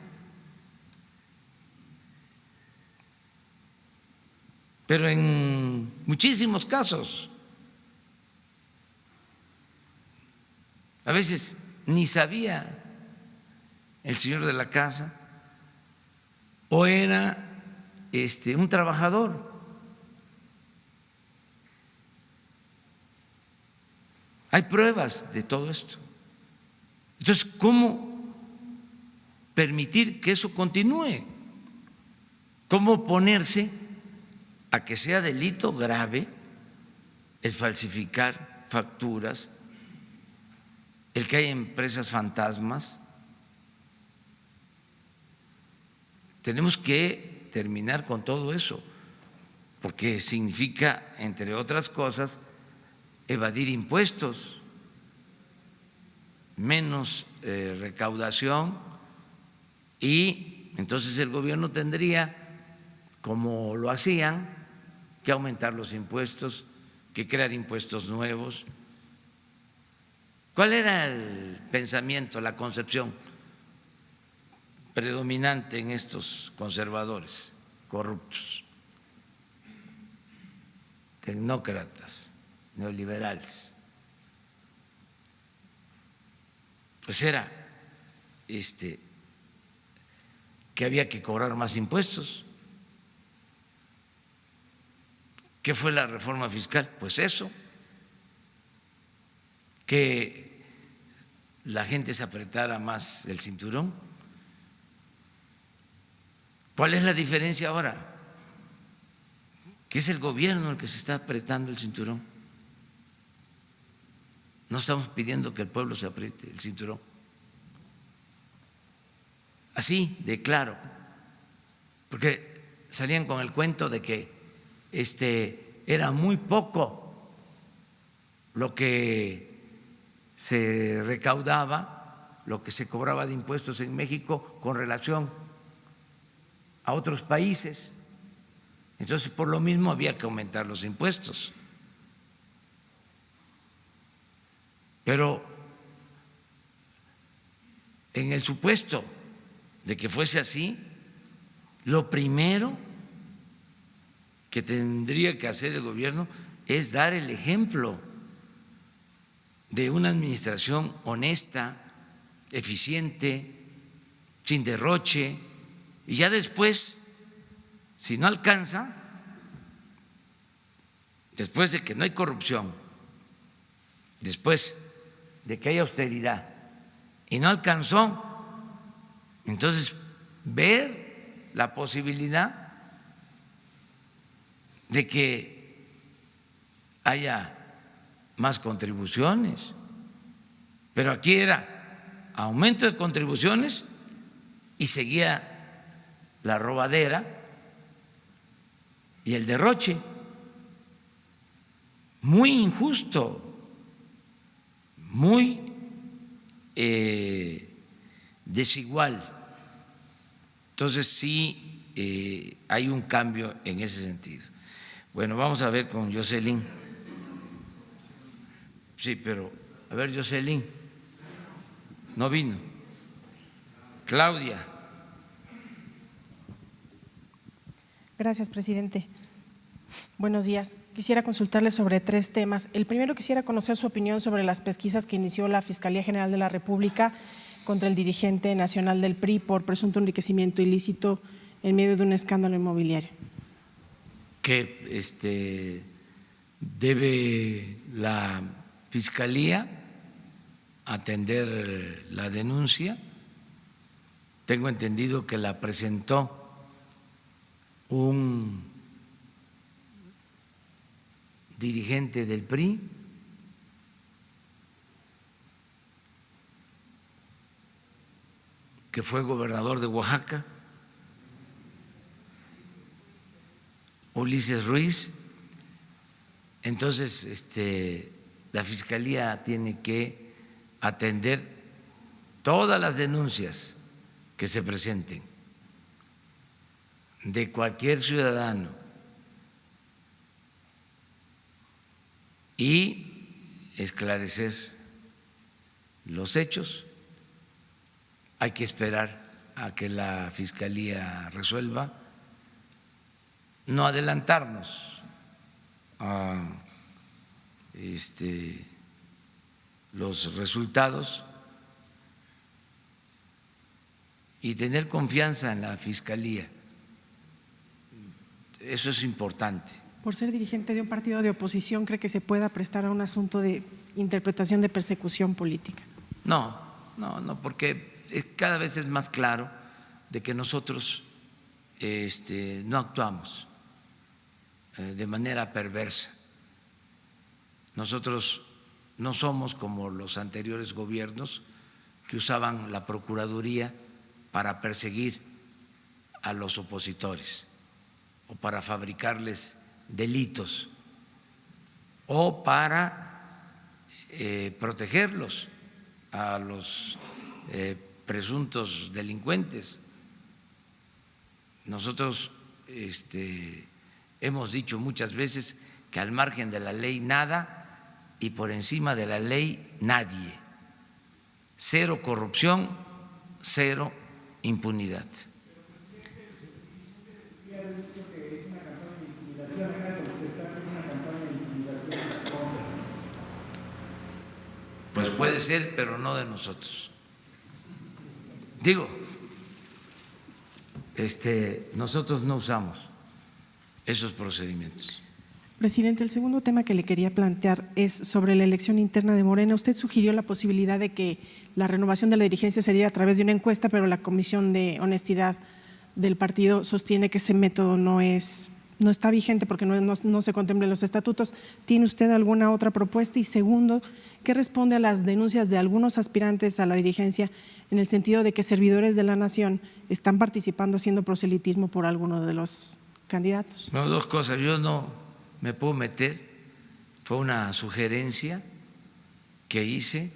[SPEAKER 1] pero en muchísimos casos a veces ni sabía el señor de la casa o era un trabajador. Hay pruebas de todo esto. Entonces, ¿cómo permitir que eso continúe? ¿Cómo oponerse a que sea delito grave el falsificar facturas, el que haya empresas fantasmas? Tenemos que terminar con todo eso, porque significa, entre otras cosas, evadir impuestos, menos recaudación, y entonces el gobierno tendría, como lo hacían, que aumentar los impuestos, que crear impuestos nuevos. ¿Cuál era el pensamiento, la concepción predominante en estos conservadores corruptos, tecnócratas, neoliberales? Pues era que había que cobrar más impuestos. ¿Qué fue la reforma fiscal? Pues eso, que la gente se apretara más el cinturón. ¿Cuál es la diferencia ahora? Que es el gobierno el que se está apretando el cinturón. No estamos pidiendo que el pueblo se apriete el cinturón. Así de claro, porque salían con el cuento de que era muy poco lo que se recaudaba, lo que se cobraba de impuestos en México con relación a otros países. Entonces, por lo mismo había que aumentar los impuestos. Pero en el supuesto de que fuese así, lo primero que tendría que hacer el gobierno es dar el ejemplo de una administración honesta, eficiente, sin derroche, y ya después, si no alcanza, después de que no hay corrupción, después de que hay austeridad y no alcanzó, entonces ver la posibilidad de que haya más contribuciones, pero aquí era aumento de contribuciones y seguía la robadera y el derroche, muy injusto, muy desigual. Entonces sí hay un cambio en ese sentido. Bueno, vamos a ver con Jocelyn. Sí, pero a ver, Jocelyn, no vino. Claudia.
[SPEAKER 5] Gracias, presidente. Buenos días. Quisiera consultarle sobre 3 temas. El primero, quisiera conocer su opinión sobre las pesquisas que inició la Fiscalía General de la República contra el dirigente nacional del PRI por presunto enriquecimiento ilícito en medio de un escándalo inmobiliario.
[SPEAKER 1] Que debe la Fiscalía atender la denuncia. Tengo entendido que la presentó un dirigente del PRI que fue gobernador de Oaxaca, Ulises Ruiz. Entonces, la Fiscalía tiene que atender todas las denuncias que se presenten de cualquier ciudadano y esclarecer los hechos. Hay que esperar a que la Fiscalía resuelva, no adelantarnos a los resultados y tener confianza en la Fiscalía. Eso es importante.
[SPEAKER 5] Por ser dirigente de un partido de oposición, ¿cree que se pueda prestar a un asunto de interpretación de persecución política?
[SPEAKER 1] No, porque cada vez es más claro de que nosotros no actuamos de manera perversa. Nosotros no somos como los anteriores gobiernos que usaban la Procuraduría para perseguir a los opositores o para fabricarles delitos o para protegerlos a los presuntos delincuentes. Nosotros hemos dicho muchas veces que al margen de la ley nada y por encima de la ley nadie. Cero corrupción, cero impunidad. Pues puede ser, pero no de nosotros. Digo, nosotros no usamos esos procedimientos.
[SPEAKER 5] Presidente, el segundo tema que le quería plantear es sobre la elección interna de Morena. Usted sugirió la posibilidad de que la renovación de la dirigencia se diera a través de una encuesta, pero la Comisión de Honestidad del partido sostiene que ese método no está vigente porque no se contempla en los estatutos. ¿Tiene usted alguna otra propuesta? Y segundo, ¿qué responde a las denuncias de algunos aspirantes a la dirigencia en el sentido de que servidores de la nación están participando haciendo proselitismo por alguno de los candidatos?
[SPEAKER 1] No, 2 cosas. Yo no me puedo meter, fue una sugerencia que hice,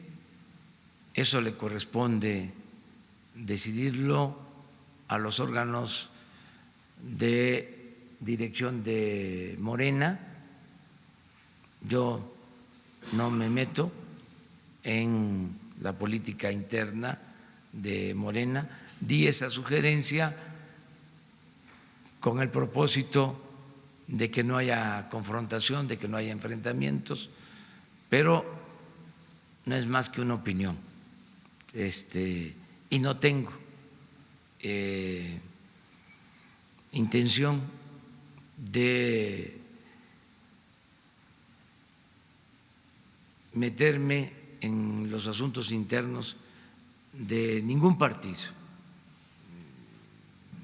[SPEAKER 1] eso le corresponde decidirlo a los órganos de dirección de Morena. Yo no me meto en la política interna de Morena. Di esa sugerencia con el propósito de que no haya confrontación, de que no haya enfrentamientos, pero no es más que una opinión. Y no tengo intención de meterme en los asuntos internos de ningún partido.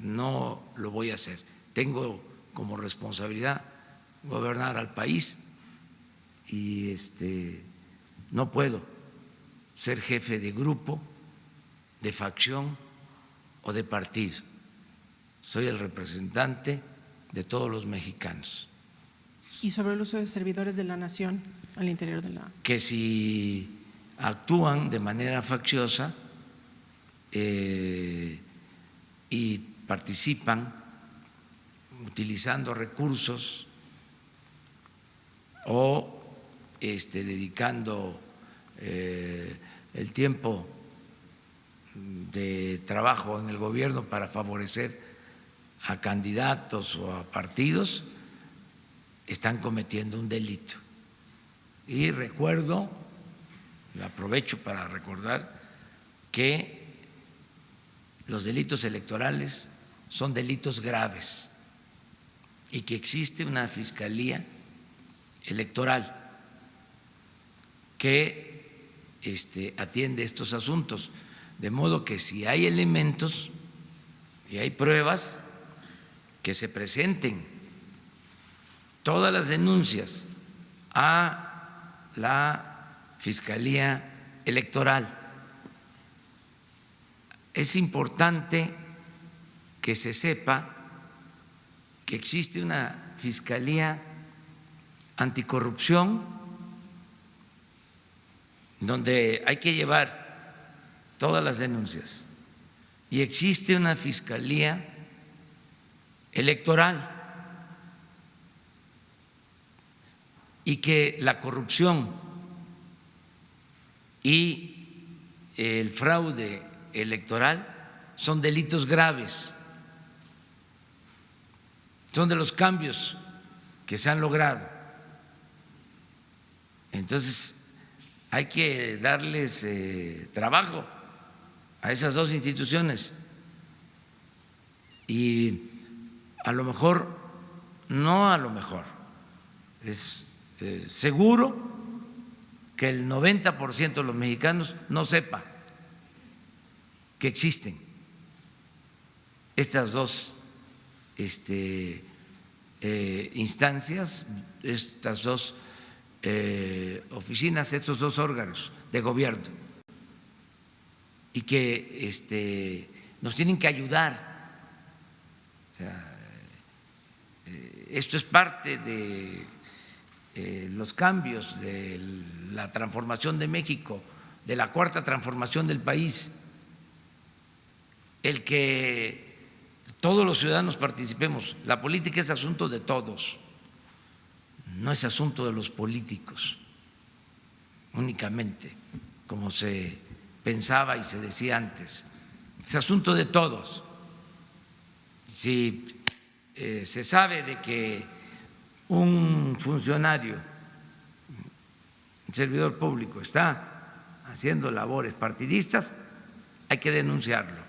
[SPEAKER 1] No lo voy a hacer. Tengo como responsabilidad gobernar al país y no puedo ser jefe de grupo, de facción o de partido. Soy el representante de todos los mexicanos.
[SPEAKER 5] ¿Y sobre el uso de servidores de la nación al interior de la…
[SPEAKER 1] Que si actúan de manera facciosa y participan utilizando recursos o dedicando el tiempo de trabajo en el gobierno para favorecer a candidatos o a partidos, están cometiendo un delito. Y recuerdo, aprovecho para recordar que los delitos electorales son delitos graves y que existe una fiscalía electoral que atiende estos asuntos, de modo que si hay elementos y hay pruebas, que se presenten todas las denuncias a la Fiscalía Electoral. Es importante que se sepa que existe una Fiscalía Anticorrupción donde hay que llevar todas las denuncias y existe una Fiscalía Electoral y que la corrupción y el fraude electoral son delitos graves, son de los cambios que se han logrado. Entonces hay que darles trabajo a esas dos instituciones y a lo mejor, no a lo mejor, es seguro que el 90% de los mexicanos no sepa que existen estas dos instancias, estas dos oficinas, estos dos órganos de gobierno y que nos tienen que ayudar. O sea, esto es parte de los cambios, de la transformación de México, de la cuarta transformación del país, el que todos los ciudadanos participemos. La política es asunto de todos, no es asunto de los políticos únicamente, como se pensaba y se decía antes, es asunto de todos. Si se sabe de que un funcionario, un servidor público está haciendo labores partidistas, hay que denunciarlo.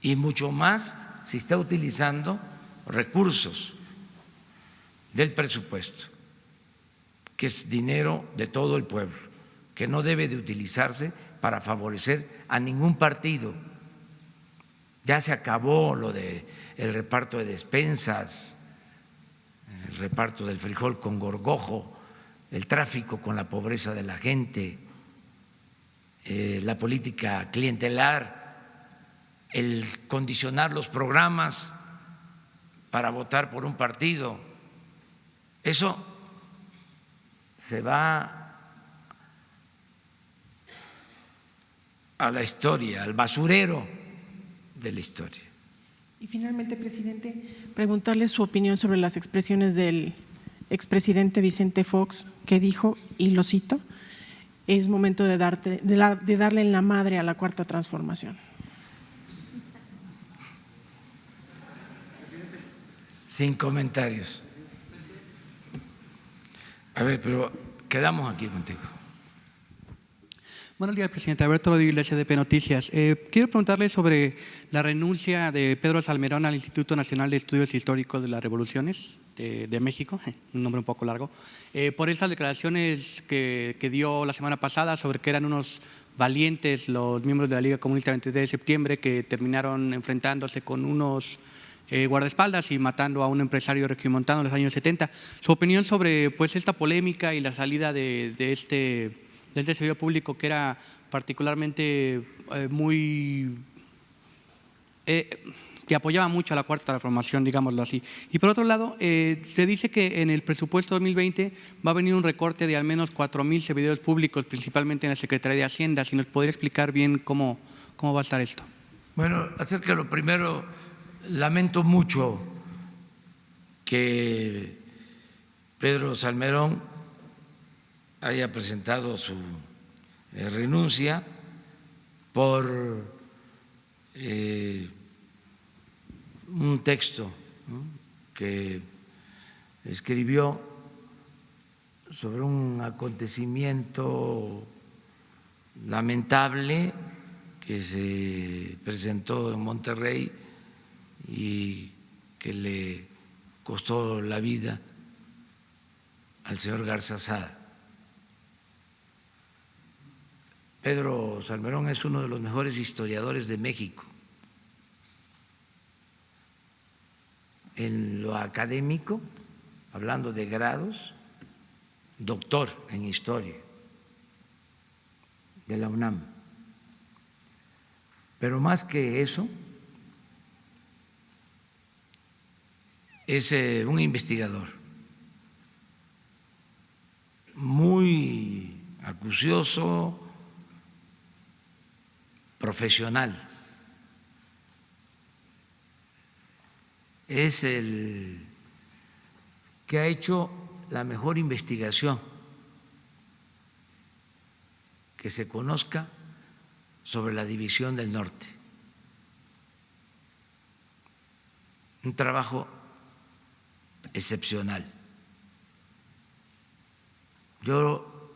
[SPEAKER 1] Y mucho más si está utilizando recursos del presupuesto, que es dinero de todo el pueblo, que no debe de utilizarse para favorecer a ningún partido. Ya se acabó lo de el reparto de despensas, el reparto del frijol con gorgojo, el tráfico con la pobreza de la gente, la política clientelar, el condicionar los programas para votar por un partido. Eso se va a la historia, al basurero de la historia.
[SPEAKER 5] Y finalmente, presidente, preguntarle su opinión sobre las expresiones del expresidente Vicente Fox, que dijo, y lo cito: es momento de darle en la madre a la Cuarta Transformación.
[SPEAKER 1] Sin comentarios. A ver, pero quedamos aquí contigo.
[SPEAKER 6] Buenos días, presidente. Alberto Rodríguez, SDP Noticias. Quiero preguntarle sobre la renuncia de Pedro Salmerón al Instituto Nacional de Estudios Históricos de las Revoluciones de México, un nombre un poco largo, por estas declaraciones que dio la semana pasada sobre que eran unos valientes los miembros de la Liga Comunista 23 de septiembre que terminaron enfrentándose con unos guardaespaldas y matando a un empresario regiomontano en los años 70. Su opinión sobre pues esta polémica y la salida de este servidor público que era particularmente que apoyaba mucho a la Cuarta Transformación, digámoslo así. Y por otro lado, se dice que en el presupuesto 2020 va a venir un recorte de al menos 4,000 servidores públicos, principalmente en la Secretaría de Hacienda. Si nos podría explicar bien cómo va a estar esto.
[SPEAKER 1] Bueno, acerca de lo primero, lamento mucho que Pedro Salmerón haya presentado su renuncia por un texto, ¿no?, que escribió sobre un acontecimiento lamentable que se presentó en Monterrey y que le costó la vida al señor Garza Sada. Pedro Salmerón es uno de los mejores historiadores de México. En lo académico, hablando de grados, doctor en historia de la UNAM. Pero más que eso, es un investigador muy acucioso, profesional. Es el que ha hecho la mejor investigación que se conozca sobre la división del norte. Un trabajo excepcional. Yo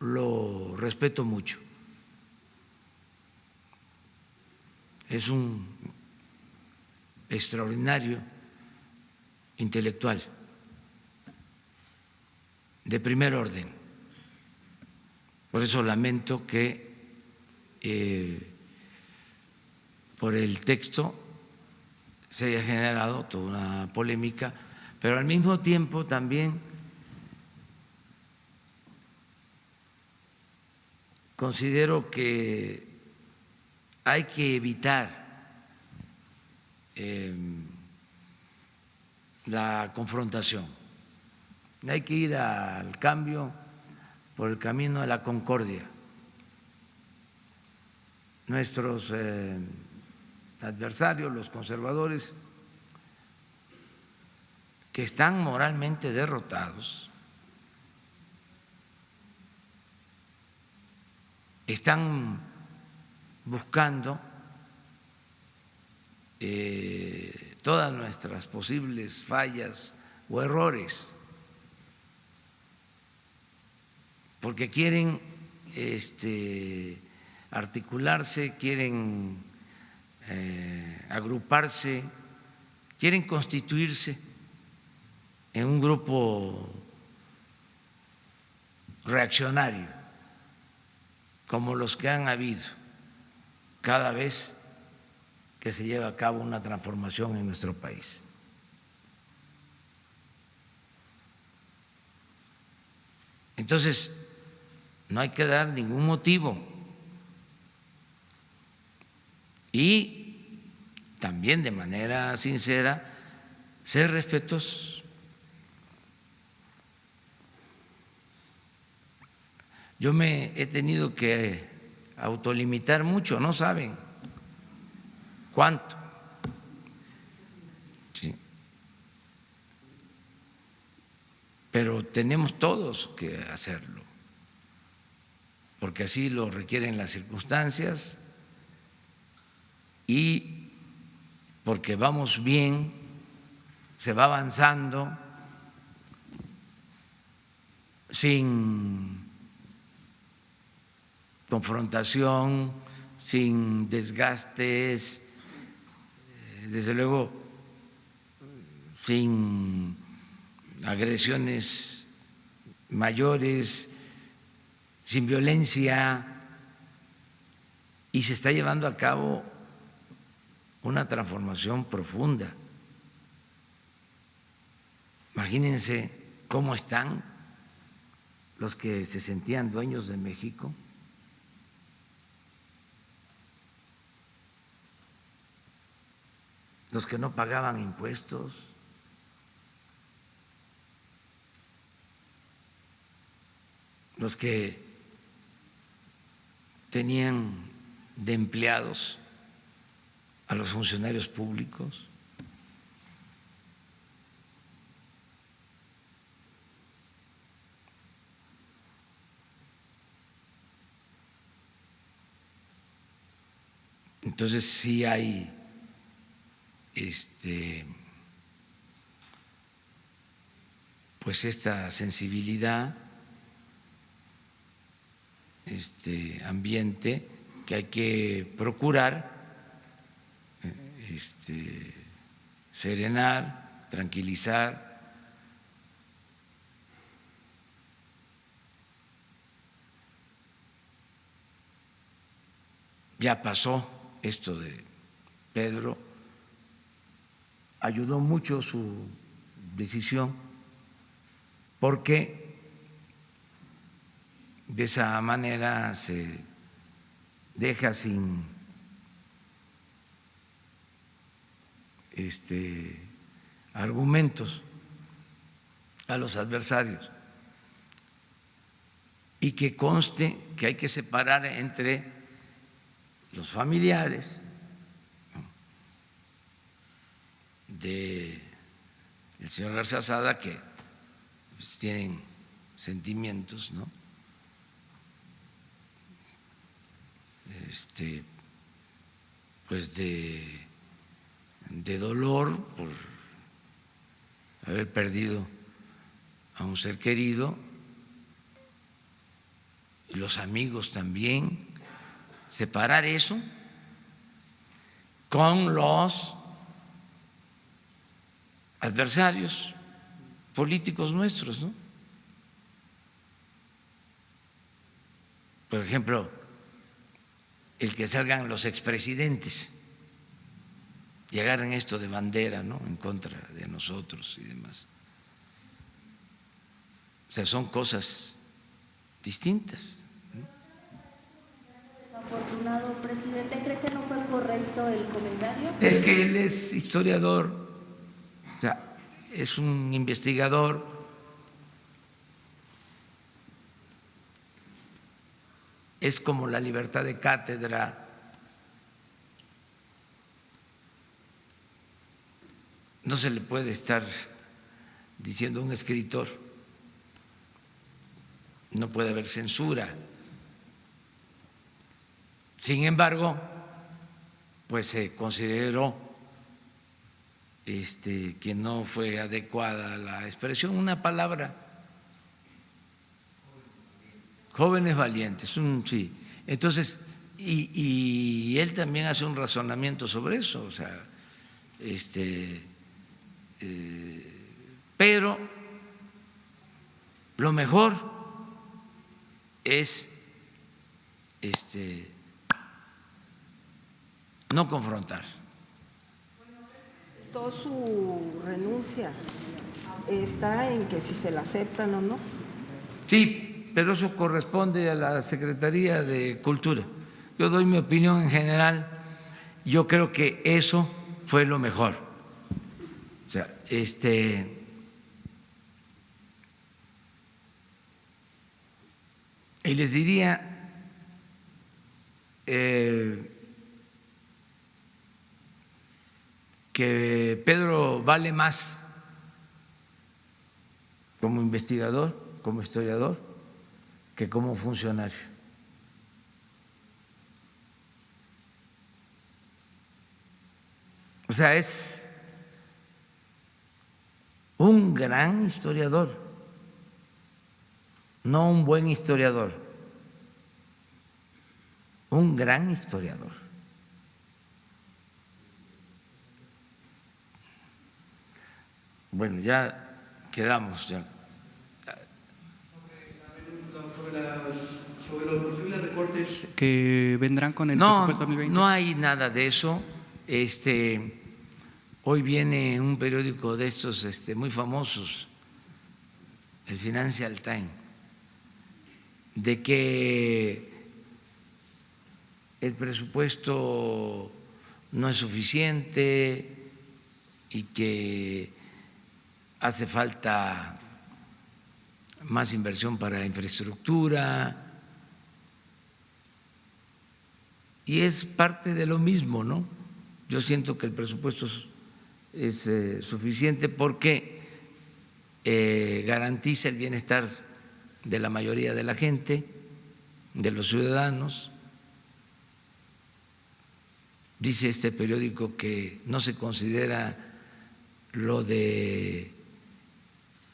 [SPEAKER 1] lo respeto mucho. Es un extraordinario intelectual de primer orden. Por eso lamento que por el texto se haya generado toda una polémica, pero al mismo tiempo también considero que hay que evitar la confrontación, hay que ir al cambio por el camino de la concordia. Nuestros adversarios, los conservadores, que están moralmente derrotados, están buscando todas nuestras posibles fallas o errores, porque quieren articularse, quieren agruparse, quieren constituirse en un grupo reaccionario, como los que han habido cada vez que se lleva a cabo una transformación en nuestro país. Entonces, no hay que dar ningún motivo. Y también de manera sincera, ser respetuosos. Yo me he tenido que autolimitar mucho, no saben cuánto. Sí. pero tenemos todos que hacerlo, porque así lo requieren las circunstancias y porque vamos bien, se va avanzando sin confrontación, sin desgastes, desde luego sin agresiones mayores, sin violencia, y se está llevando a cabo una transformación profunda. Imagínense cómo están los que se sentían dueños de México. Los que no pagaban impuestos, los que tenían de empleados a los funcionarios públicos. Entonces sí hay pues esta sensibilidad, este ambiente que hay que procurar serenar, tranquilizar. Ya pasó esto de Pedro, ayudó mucho su decisión porque de esa manera se deja sin argumentos a los adversarios, y que conste que hay que separar entre los familiares del señor García Sada, que pues tienen sentimientos, ¿no? Pues de dolor por haber perdido a un ser querido, y los amigos también, separar eso con los adversarios políticos nuestros, ¿no? Por ejemplo, el que salgan los expresidentes y agarren esto de bandera, ¿no?, en contra de nosotros y demás. O sea, son cosas distintas.
[SPEAKER 7] Desafortunado, presidente, ¿cree que no fue correcto el comentario?
[SPEAKER 1] Es que él es historiador, o sea, es un investigador. Es como la libertad de cátedra. No se le puede estar diciendo a un escritor, no puede haber censura. Sin embargo, pues se consideró que no fue adecuada la expresión, una palabra, jóvenes valientes, sí. Entonces, y él también hace un razonamiento sobre eso, o sea, pero lo mejor es no confrontar.
[SPEAKER 8] Toda su renuncia está en que si se la aceptan o no.
[SPEAKER 1] Sí, pero eso corresponde a la Secretaría de Cultura. Yo doy mi opinión en general. Yo creo que eso fue lo mejor. O sea, y les diría que Pedro vale más como investigador, como historiador, que como funcionario. O sea, es un gran historiador, no un buen historiador, un gran historiador. Bueno, ya quedamos. Ya.
[SPEAKER 6] Sobre los posibles recortes que vendrán con el presupuesto 2020.
[SPEAKER 1] No hay nada de eso. Hoy viene un periódico de estos muy famosos, el Financial Times, de que el presupuesto no es suficiente y que hace falta más inversión para infraestructura, y es parte de lo mismo, ¿no? Yo siento que el presupuesto es suficiente porque garantiza el bienestar de la mayoría de la gente, de los ciudadanos. Dice este periódico que no se considera lo de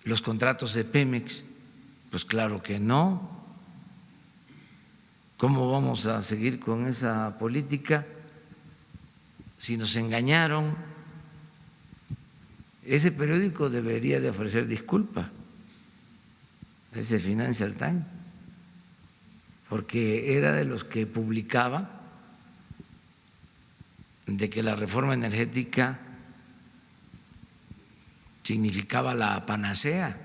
[SPEAKER 1] los contratos de Pemex. Pues claro que no. ¿Cómo vamos a seguir con esa política si nos engañaron? Ese periódico debería de ofrecer disculpas, ese Financial Times, porque era de los que publicaba de que la reforma energética significaba la panacea,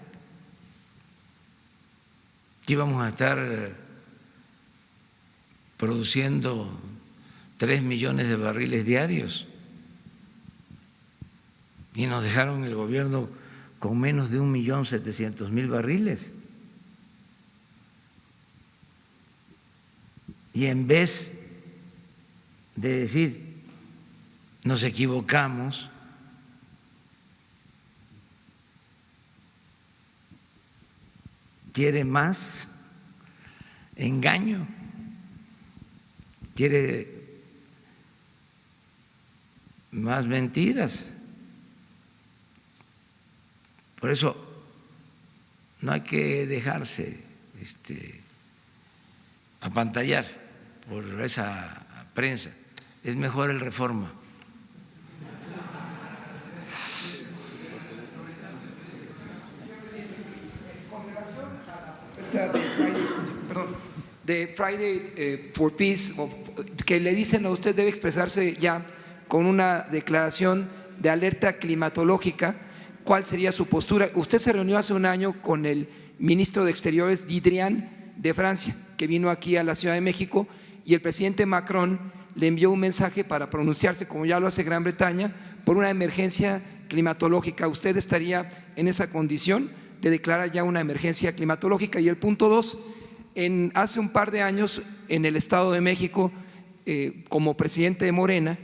[SPEAKER 1] que íbamos a estar produciendo 3 millones de barriles diarios y nos dejaron el gobierno con menos de 1.700.000 barriles. Y en vez de decir nos equivocamos, quiere más engaño, quiere más mentiras. Por eso no hay que dejarse apantallar por esa prensa. Es mejor el Reforma.
[SPEAKER 9] De Friday for Peace, que le dicen a usted debe expresarse ya con una declaración de alerta climatológica. ¿Cuál sería su postura? Usted se reunió hace un año con el ministro de Exteriores, Drian, de Francia, que vino aquí a la Ciudad de México, y el presidente Macron le envió un mensaje para pronunciarse, como ya lo hace Gran Bretaña, por una emergencia climatológica. ¿Usted estaría en esa condición de declarar ya una emergencia climatológica? Y el punto 2, hace un par de años en el Estado de México, como presidente de Morena,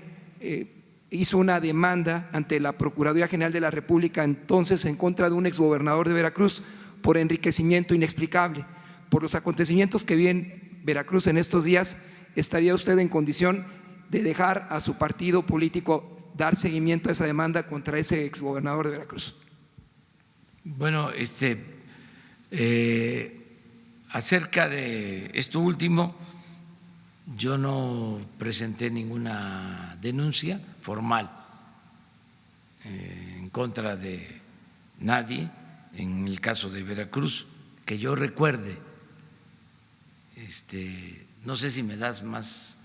[SPEAKER 9] hizo una demanda ante la Procuraduría General de la República entonces en contra de un exgobernador de Veracruz por enriquecimiento inexplicable. Por los acontecimientos que vi en Veracruz en estos días, ¿estaría usted en condición de dejar a su partido político dar seguimiento a esa demanda contra ese exgobernador de Veracruz?
[SPEAKER 1] Bueno, acerca de esto último, yo no presenté ninguna denuncia formal en contra de nadie en el caso de Veracruz, que yo recuerde. No sé si me das más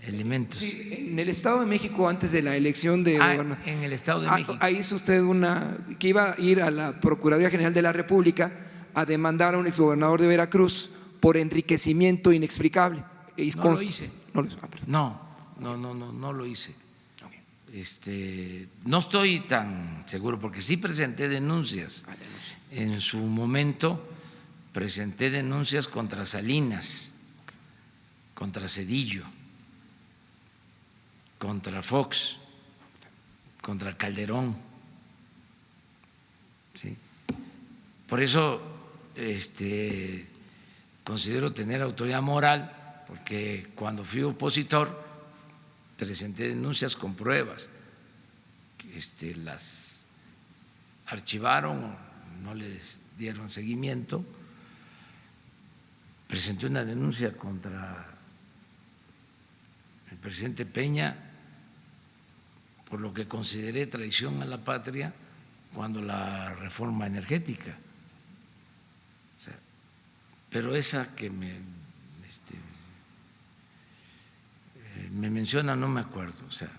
[SPEAKER 1] elementos.
[SPEAKER 9] Sí, en el Estado de México, antes de la elección de gobernador.
[SPEAKER 1] En el Estado de México.
[SPEAKER 9] Ahí hizo usted que iba a ir a la Procuraduría General de la República a demandar a un exgobernador de Veracruz por enriquecimiento inexplicable.
[SPEAKER 1] No lo hice.
[SPEAKER 9] No
[SPEAKER 1] lo hice. No estoy tan seguro, porque sí presenté denuncias. En su momento presenté denuncias contra Salinas, contra Zedillo, contra Fox, contra Calderón, ¿sí? Por eso considero tener autoridad moral, porque cuando fui opositor presenté denuncias con pruebas, las archivaron, no les dieron seguimiento. Presenté una denuncia contra el presidente Peña por lo que consideré traición a la patria cuando la reforma energética. O sea, pero esa que me menciona no me acuerdo, o sea,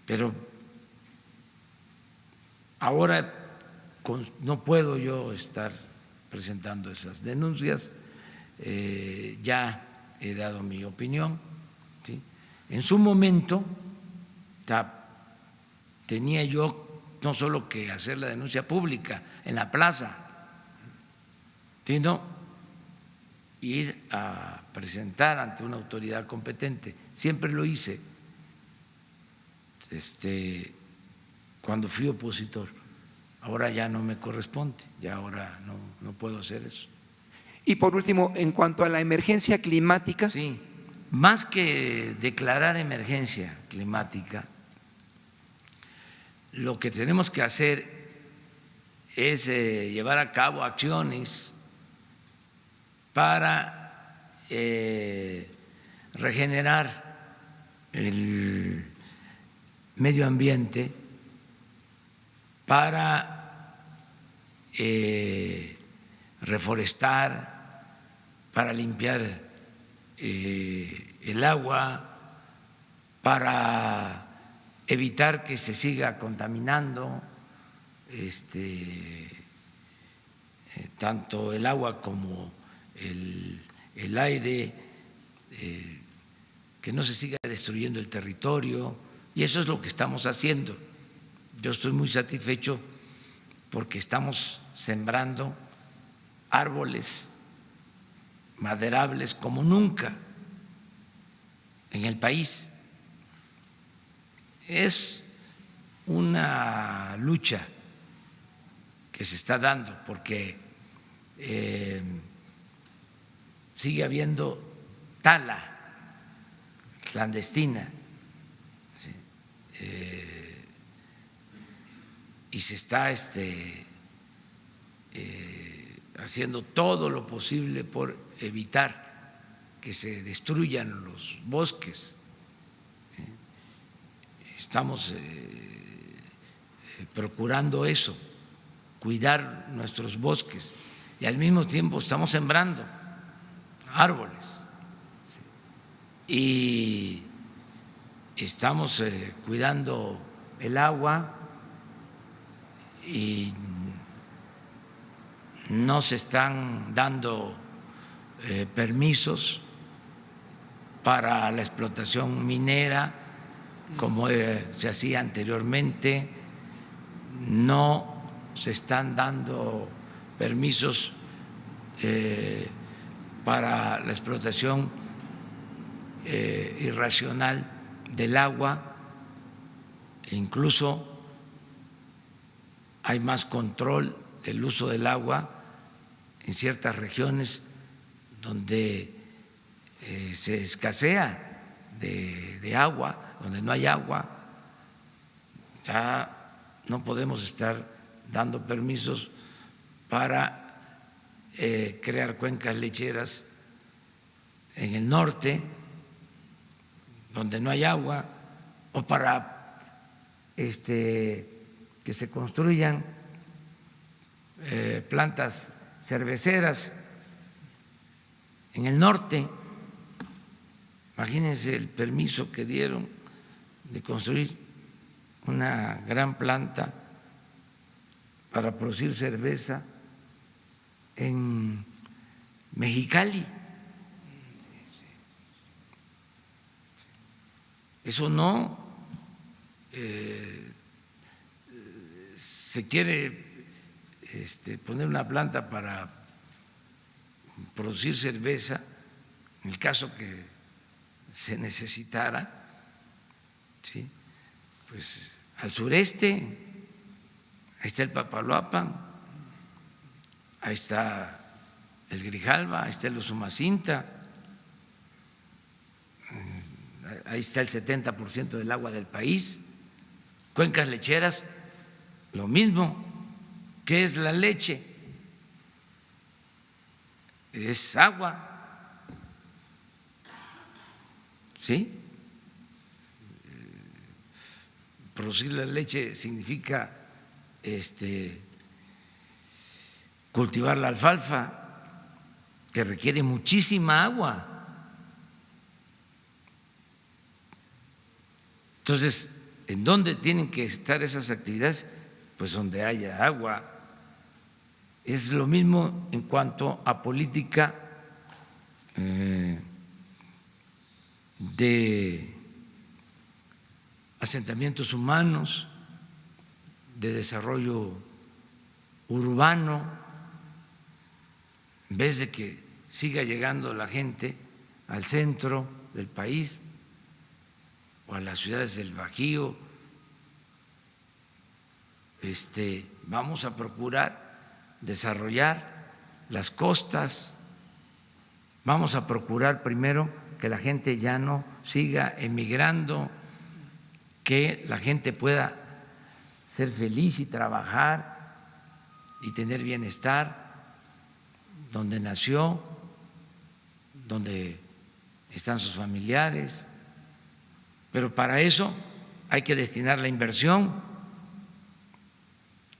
[SPEAKER 1] pero ahora no puedo yo estar presentando esas denuncias, ya he dado mi opinión, ¿sí? En su momento tenía yo no solo que hacer la denuncia pública en la plaza, sino ir a presentar ante una autoridad competente. Siempre lo hice cuando fui opositor. Ahora ya no me corresponde, ya ahora no puedo hacer eso.
[SPEAKER 9] Y por último, en cuanto a la emergencia climática.
[SPEAKER 1] Sí, más que declarar emergencia climática, lo que tenemos que hacer es llevar a cabo acciones para regenerar el medio ambiente, para reforestar, para limpiar el agua, para evitar que se siga contaminando tanto el agua como el aire, que no se siga destruyendo el territorio, y eso es lo que estamos haciendo. Yo estoy muy satisfecho porque estamos sembrando árboles maderables como nunca en el país. Es una lucha que se está dando porque sigue habiendo tala clandestina, ¿sí? Y se está haciendo todo lo posible por evitar que se destruyan los bosques. Estamos procurando eso, cuidar nuestros bosques, y al mismo tiempo estamos sembrando árboles, ¿sí? Y estamos cuidando el agua, y no se están dando permisos para la explotación minera como se hacía anteriormente, no se están dando permisos para la explotación irracional del agua, e incluso hay más control del uso del agua en ciertas regiones donde se escasea de agua, donde no hay agua. Ya no podemos estar dando permisos para crear cuencas lecheras en el norte, donde no hay agua, o para que se construyan plantas cerveceras en el norte. Imagínense el permiso que dieron de construir una gran planta para producir cerveza en Mexicali. Eso no se quiere poner una planta para producir cerveza en el caso que se necesitara, ¿sí? Pues al sureste ahí está el Papaloapan, ahí está el Grijalva, ahí está el Usumacinta, ahí está el 70% del agua del país. Cuencas lecheras, lo mismo. ¿Qué es la leche? Es agua, ¿sí? Producir la leche significa cultivar la alfalfa, que requiere muchísima agua. Entonces, ¿en dónde tienen que estar esas actividades? Pues donde haya agua. Es lo mismo en cuanto a política de asentamientos humanos, de desarrollo urbano. En vez de que siga llegando la gente al centro del país o a las ciudades del Bajío, vamos a procurar desarrollar las costas, vamos a procurar primero que la gente ya no siga emigrando, que la gente pueda ser feliz y trabajar y tener bienestar donde nació, donde están sus familiares, pero para eso hay que destinar la inversión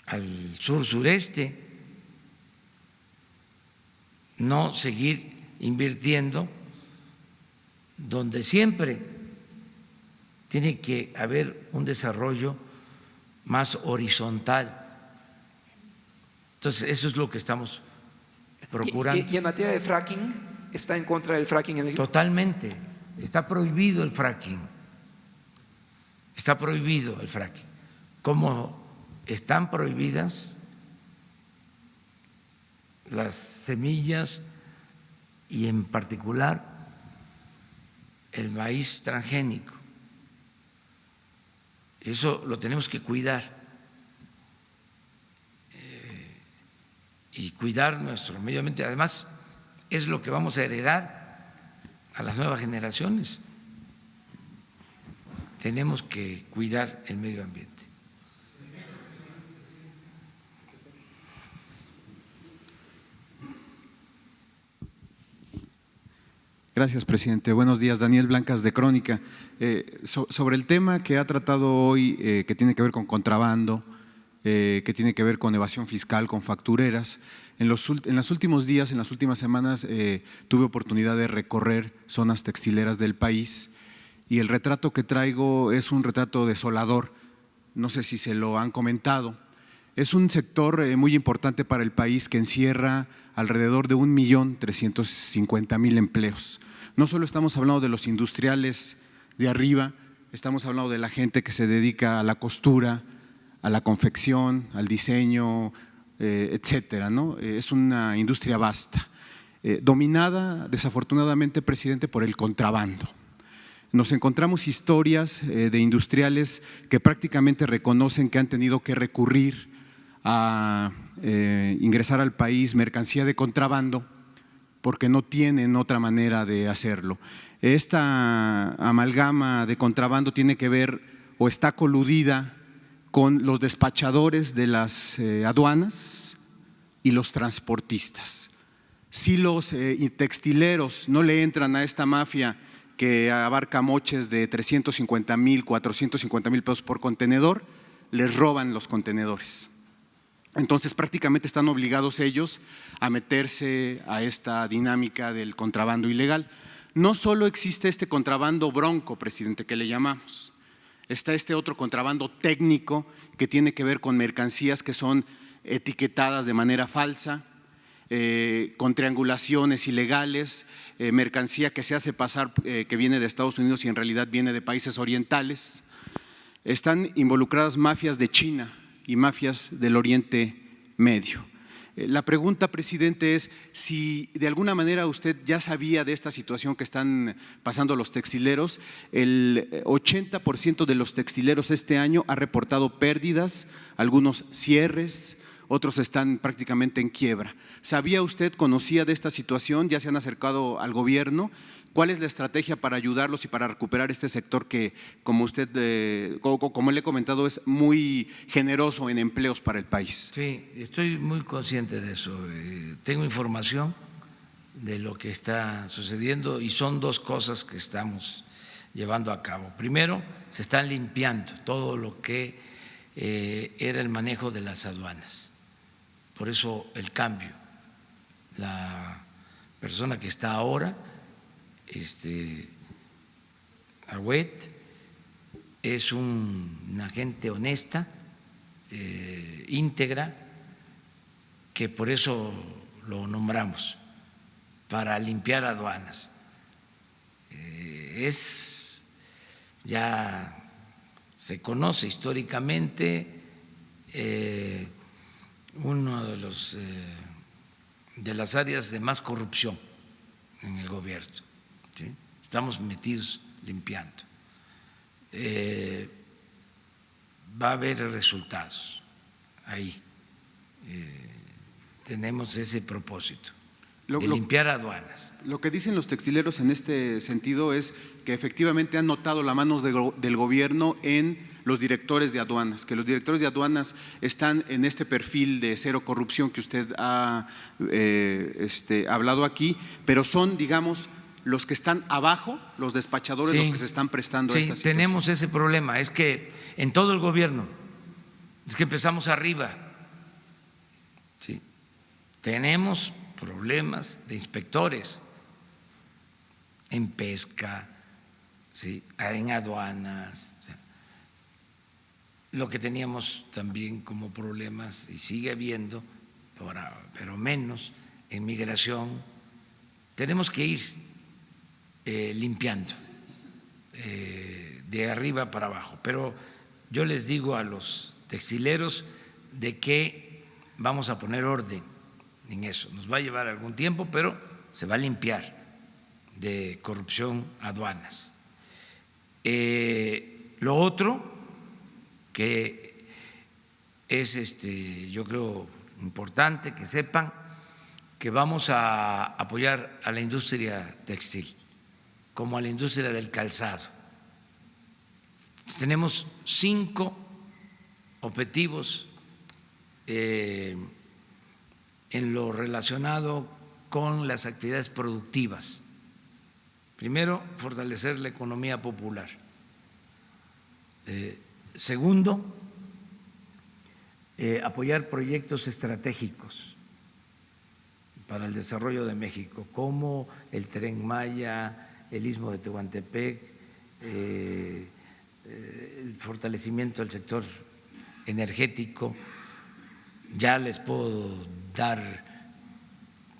[SPEAKER 1] al sur-sureste, no seguir invirtiendo donde siempre tiene que haber un desarrollo más horizontal. Entonces, eso es lo que estamos procurando.
[SPEAKER 9] ¿Y en materia de fracking, está en contra del fracking en México?
[SPEAKER 1] Totalmente. Está prohibido el fracking. Está prohibido el fracking. Como están prohibidas las semillas y en particular el maíz transgénico. Eso lo tenemos que cuidar y cuidar nuestro medio ambiente. Además, es lo que vamos a heredar a las nuevas generaciones. Tenemos que cuidar el medio ambiente.
[SPEAKER 10] Gracias, presidente. Buenos días, Daniel Blancas de Crónica. Sobre el tema que ha tratado hoy, que tiene que ver con contrabando, que tiene que ver con evasión fiscal, con factureras, en los últimos días, en las últimas semanas, tuve oportunidad de recorrer zonas textileras del país y el retrato que traigo es un retrato desolador. No sé si se lo han comentado. Es un sector muy importante para el país que encierra alrededor de 1.350.000 empleos. No solo estamos hablando de los industriales de arriba, estamos hablando de la gente que se dedica a la costura, a la confección, al diseño, etcétera, ¿no? Es una industria vasta, dominada desafortunadamente, presidente, por el contrabando. Nos encontramos historias de industriales que prácticamente reconocen que han tenido que recurrir a ingresar al país mercancía de contrabando porque no tienen otra manera de hacerlo. Esta amalgama de contrabando tiene que ver o está coludida con los despachadores de las aduanas y los transportistas. Si los textileros no le entran a esta mafia que abarca moches de 350,000, 450,000 pesos por contenedor, les roban los contenedores. Entonces prácticamente están obligados ellos a meterse a esta dinámica del contrabando ilegal. No solo existe este contrabando bronco, presidente, que le llamamos, está este otro contrabando técnico que tiene que ver con mercancías que son etiquetadas de manera falsa, con triangulaciones ilegales, mercancía que se hace pasar que viene de Estados Unidos y en realidad viene de países orientales. Están involucradas mafias de China y mafias del Oriente Medio. La pregunta, presidente, es si de alguna manera usted ya sabía de esta situación que están pasando los textileros. El 80% de los textileros este año ha reportado pérdidas, algunos cierres, otros están prácticamente en quiebra. ¿Sabía usted, conocía de esta situación? ¿Ya se han acercado al gobierno? ¿Cuál es la estrategia para ayudarlos y para recuperar este sector que, como usted, como le he comentado, es muy generoso en empleos para el país?
[SPEAKER 1] Sí, estoy muy consciente de eso. Tengo información de lo que está sucediendo y son dos cosas que estamos llevando a cabo. Primero, se están limpiando todo lo que era el manejo de las aduanas. Por eso el cambio. La persona que está ahora, Agüet, es una gente honesta, íntegra, que por eso lo nombramos, para limpiar aduanas. Ya se conoce históricamente uno de las áreas de más corrupción en el gobierno. ¿Sí? Estamos metidos limpiando. Va a haber resultados ahí. Tenemos ese propósito de limpiar aduanas.
[SPEAKER 10] Lo que dicen los textileros en este sentido es que efectivamente han notado la mano del gobierno en los directores de aduanas, que los directores de aduanas están en este perfil de cero corrupción que usted ha hablado aquí, pero son, digamos, los que están abajo, los despachadores, los que se están prestando a esta situación.
[SPEAKER 1] Tenemos ese problema, es que en todo el gobierno, es que empezamos arriba, ¿sí? Tenemos problemas de inspectores en pesca, ¿sí? En aduanas, ¿sí? Lo que teníamos también como problemas, y sigue habiendo, pero menos, en migración. Tenemos que ir limpiando de arriba para abajo, pero yo les digo a los textileros de que vamos a poner orden en eso. Nos va a llevar algún tiempo, pero se va a limpiar de corrupción aduanas. Lo otro que es yo creo importante que sepan que vamos a apoyar a la industria textil como a la industria del calzado. Tenemos 5 objetivos en lo relacionado con las actividades productivas. Primero, fortalecer la economía popular. Segundo, apoyar proyectos estratégicos para el desarrollo de México, como el Tren Maya, el Istmo de Tehuantepec, el fortalecimiento del sector energético. Ya les puedo dar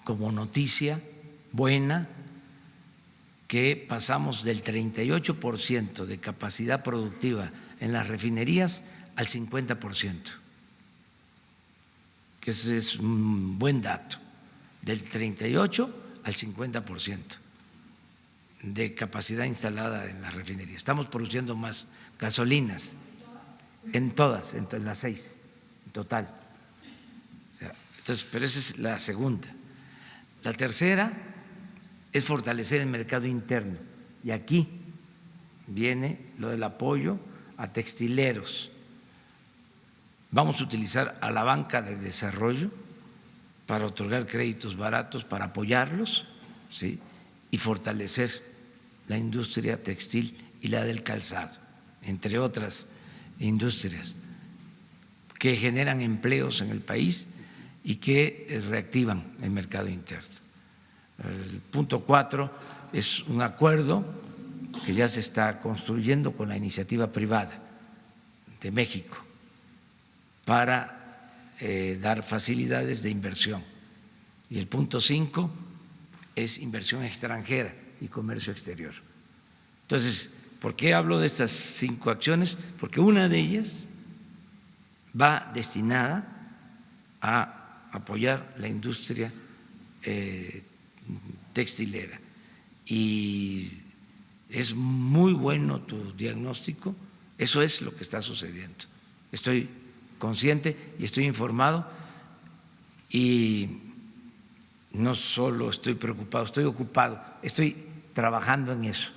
[SPEAKER 1] como noticia buena que pasamos del 38% de capacidad productiva en las refinerías al 50%, que ese es un buen dato, del 38 al 50% de capacidad instalada en las refinerías. Estamos produciendo más gasolinas en todas, en las 6 en total. Entonces, pero esa es la segunda. La tercera es fortalecer el mercado interno, y aquí viene lo del apoyo a textileros. Vamos a utilizar a la banca de desarrollo para otorgar créditos baratos, para apoyarlos, ¿sí? Y fortalecer la industria textil y la del calzado, entre otras industrias que generan empleos en el país y que reactivan el mercado interno. El punto 4 es un acuerdo que ya se está construyendo con la iniciativa privada de México para dar facilidades de inversión. Y el punto 5 es inversión extranjera y comercio exterior. Entonces, ¿por qué hablo de estas 5 acciones? Porque una de ellas va destinada a apoyar la industria textilera. Y es muy bueno tu diagnóstico, eso es lo que está sucediendo. Estoy consciente y estoy informado, y no solo estoy preocupado, estoy ocupado, estoy trabajando en eso.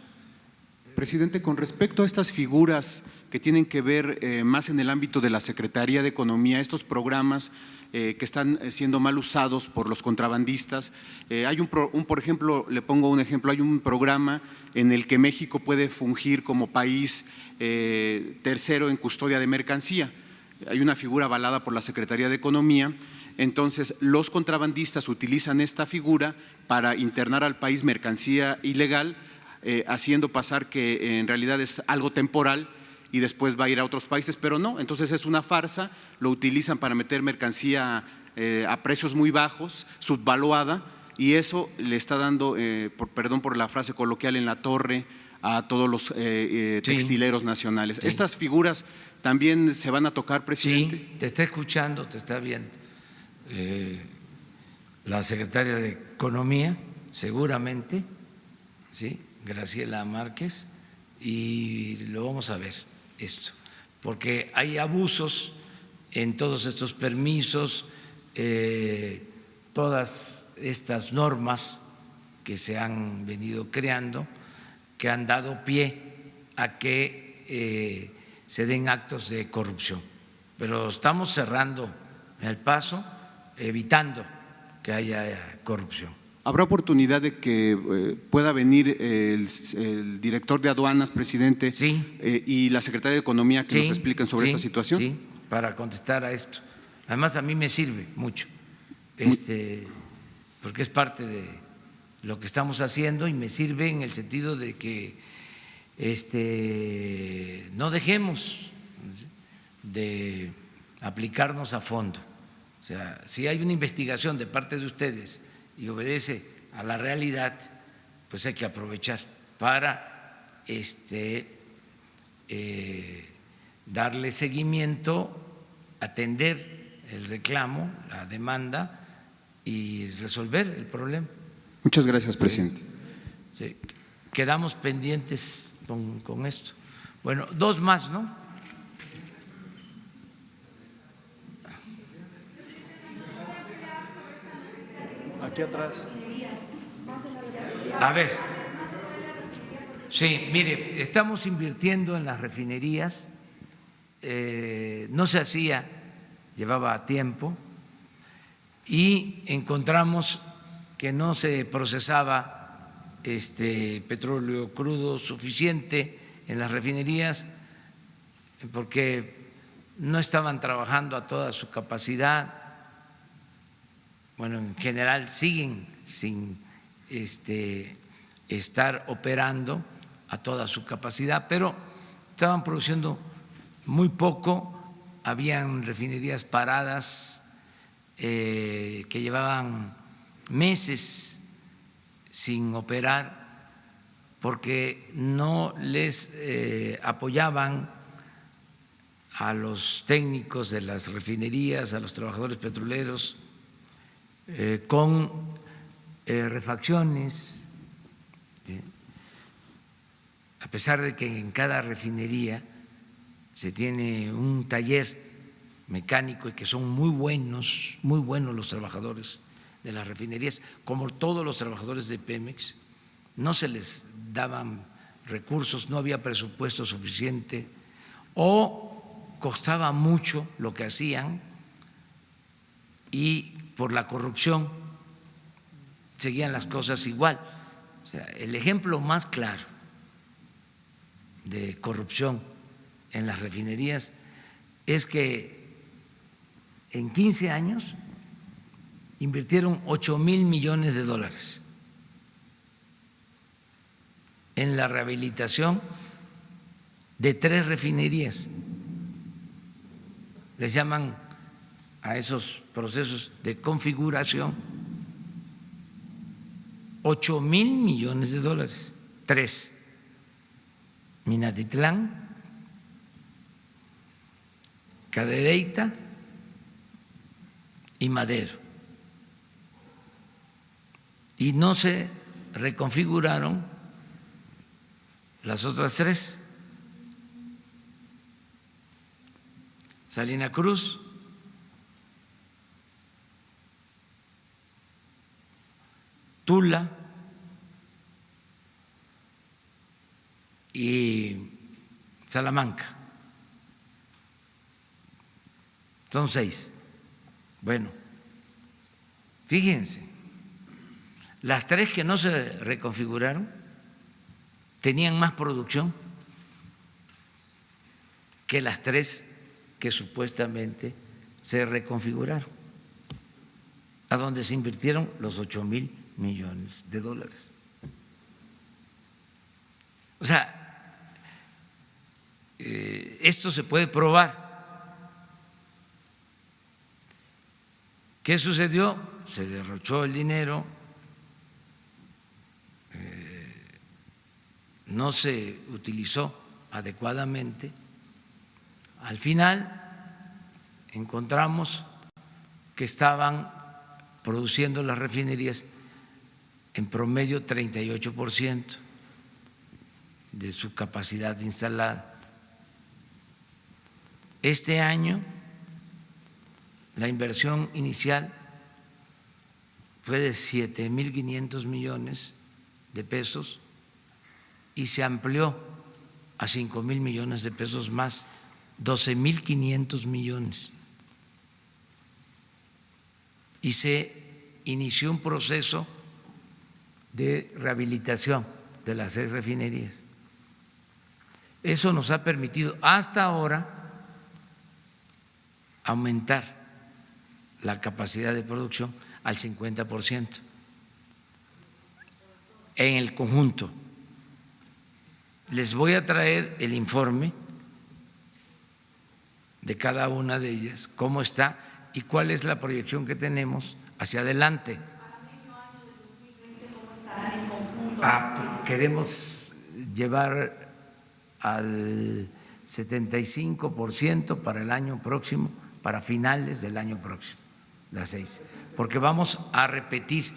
[SPEAKER 10] Presidente, con respecto a estas figuras que tienen que ver más en el ámbito de la Secretaría de Economía, estos programas que están siendo mal usados por los contrabandistas, hay por ejemplo, le pongo un ejemplo, hay un programa en el que México puede fungir como país tercero en custodia de mercancía. Hay una figura avalada por la Secretaría de Economía. Entonces, los contrabandistas utilizan esta figura para internar al país mercancía ilegal, haciendo pasar que en realidad es algo temporal y después va a ir a otros países, pero no, entonces es una farsa, lo utilizan para meter mercancía a precios muy bajos, subvaluada, y eso le está dando, perdón por la frase coloquial, en la torre a todos los textileros nacionales.
[SPEAKER 1] Sí.
[SPEAKER 10] ¿Estas figuras también se van a tocar, presidente?
[SPEAKER 1] Sí, te está escuchando, te está viendo. La secretaria de Economía, seguramente, ¿sí? Graciela Márquez, y lo vamos a ver esto, porque hay abusos en todos estos permisos, todas estas normas que se han venido creando, que han dado pie a que se den actos de corrupción. Pero estamos cerrando el paso, evitando que haya corrupción.
[SPEAKER 10] ¿Habrá oportunidad de que pueda venir el director de aduanas, presidente,
[SPEAKER 1] sí,
[SPEAKER 10] y la secretaria de Economía que
[SPEAKER 1] sí,
[SPEAKER 10] nos expliquen sobre esta situación?
[SPEAKER 1] Sí, para contestar a esto. Además, a mí me sirve mucho, porque es parte de lo que estamos haciendo, y me sirve en el sentido de que no dejemos de aplicarnos a fondo. O sea, si hay una investigación de parte de ustedes y obedece a la realidad, pues hay que aprovechar para darle seguimiento, atender el reclamo, la demanda y resolver el problema.
[SPEAKER 10] Muchas gracias, presidente.
[SPEAKER 1] Sí. Quedamos pendientes con esto. Bueno, dos más, ¿no? Aquí atrás. A ver. Sí, mire, estamos invirtiendo en las refinerías. No se hacía, llevaba tiempo, y encontramos que no se procesaba petróleo crudo suficiente en las refinerías, porque no estaban trabajando a toda su capacidad. Bueno, en general siguen sin estar operando a toda su capacidad, pero estaban produciendo muy poco, habían refinerías paradas que llevaban meses sin operar porque no les apoyaban a los técnicos de las refinerías, a los trabajadores petroleros, con refacciones, a pesar de que en cada refinería se tiene un taller mecánico y que son muy buenos los trabajadores de las refinerías, como todos los trabajadores de Pemex. No se les daban recursos, no había presupuesto suficiente o costaba mucho lo que hacían, y por la corrupción seguían las cosas igual. O sea, el ejemplo más claro de corrupción en las refinerías es que en 15 años invirtieron 8,000 millones de dólares en la rehabilitación de 3 refinerías. Les llaman a esos procesos de configuración. 8,000 millones de dólares, 3. Minatitlán, Cadereyta y Madero. y no se reconfiguraron las otras tres. Salina Cruz, Tula y Salamanca. Son 6. Bueno, fíjense, las 3 que no se reconfiguraron tenían más producción que las 3 que supuestamente se reconfiguraron, a donde se invirtieron los 8,000 millones de dólares. O sea, esto se puede probar. ¿Qué sucedió? Se derrochó el dinero, no se utilizó adecuadamente. Al final encontramos que estaban produciendo las refinerías en promedio 38% de su capacidad instalada. Este año la inversión inicial fue de 7,500 millones de pesos y se amplió a 5,000 millones de pesos más, 12,500 millones. Y se inició un proceso de rehabilitación de las 6 refinerías. Eso nos ha permitido hasta ahora aumentar la capacidad de producción al 50% en el conjunto. Les voy a traer el informe de cada una de ellas, cómo está y cuál es la proyección que tenemos hacia adelante. Queremos llevar al 75% para el año próximo, para finales del año próximo, las 6, porque vamos a repetir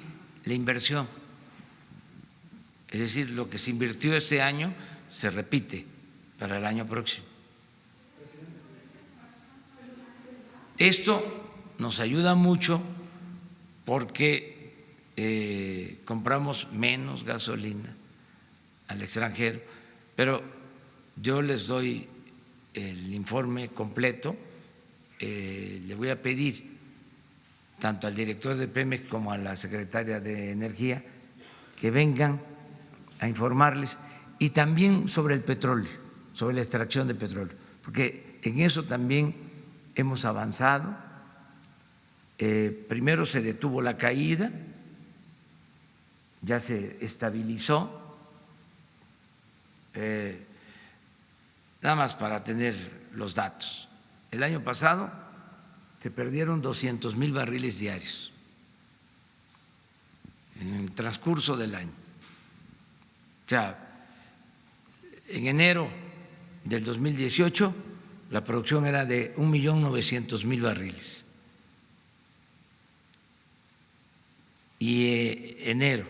[SPEAKER 1] la inversión. Es decir, lo que se invirtió este año se repite para el año próximo. Esto nos ayuda mucho porque compramos menos gasolina al extranjero, pero yo les doy el informe completo. Le voy a pedir tanto al director de Pemex como a la secretaria de Energía que vengan a informarles, y también sobre el petróleo, sobre la extracción de petróleo, porque en eso también hemos avanzado. Primero se detuvo la caída, ya se estabilizó. Nada más para tener los datos. El año pasado se perdieron 200,000 barriles diarios en el transcurso del año. O sea, en enero del 2018 la producción era de 1,900,000 barriles y enero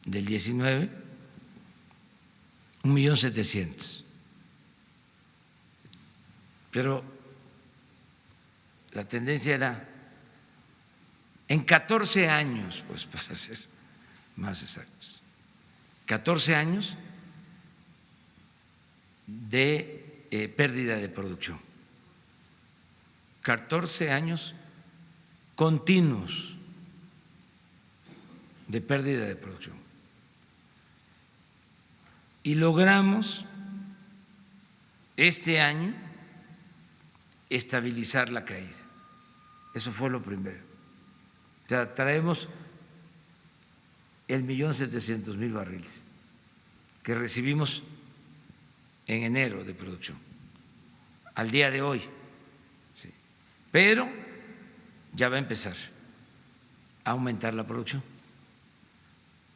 [SPEAKER 1] del 19 1,700,000. Pero la tendencia era en 14 años, pues para ser más exactos, 14 años de pérdida de producción, 14 años continuos de pérdida de producción. Y logramos este año estabilizar la caída. Eso fue lo primero. O sea, traemos el 1,700,000 barriles que recibimos en enero de producción al día de hoy, sí. Pero ya va a empezar a aumentar la producción.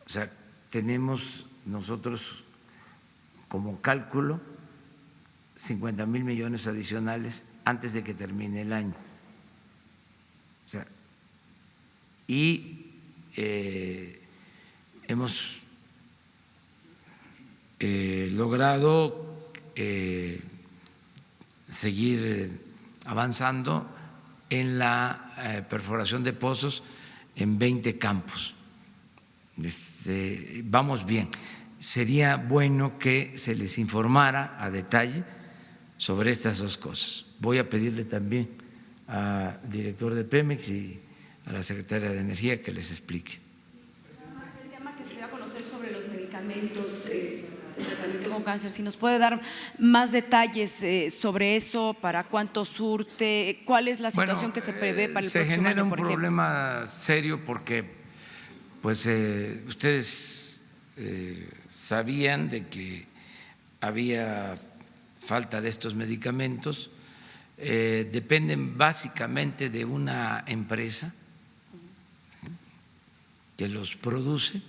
[SPEAKER 1] O sea, tenemos nosotros como cálculo 50,000 millones adicionales antes de que termine el año. O sea, y hemos logrado seguir avanzando en la perforación de pozos en 20 campos. Vamos bien. Sería bueno que se les informara a detalle sobre estas dos cosas. Voy a pedirle también al director de Pemex y a la secretaria de Energía que les explique.
[SPEAKER 11] El tema que se dio a conocer sobre los medicamentos de tratamiento con cáncer, si nos puede dar más detalles sobre eso, para cuánto surte, cuál es la situación que se prevé para el próximo año,
[SPEAKER 1] se genera un
[SPEAKER 11] por ejemplo.
[SPEAKER 1] problema serio porque pues ustedes sabían de que había falta de estos medicamentos, dependen básicamente de una empresa que los produce.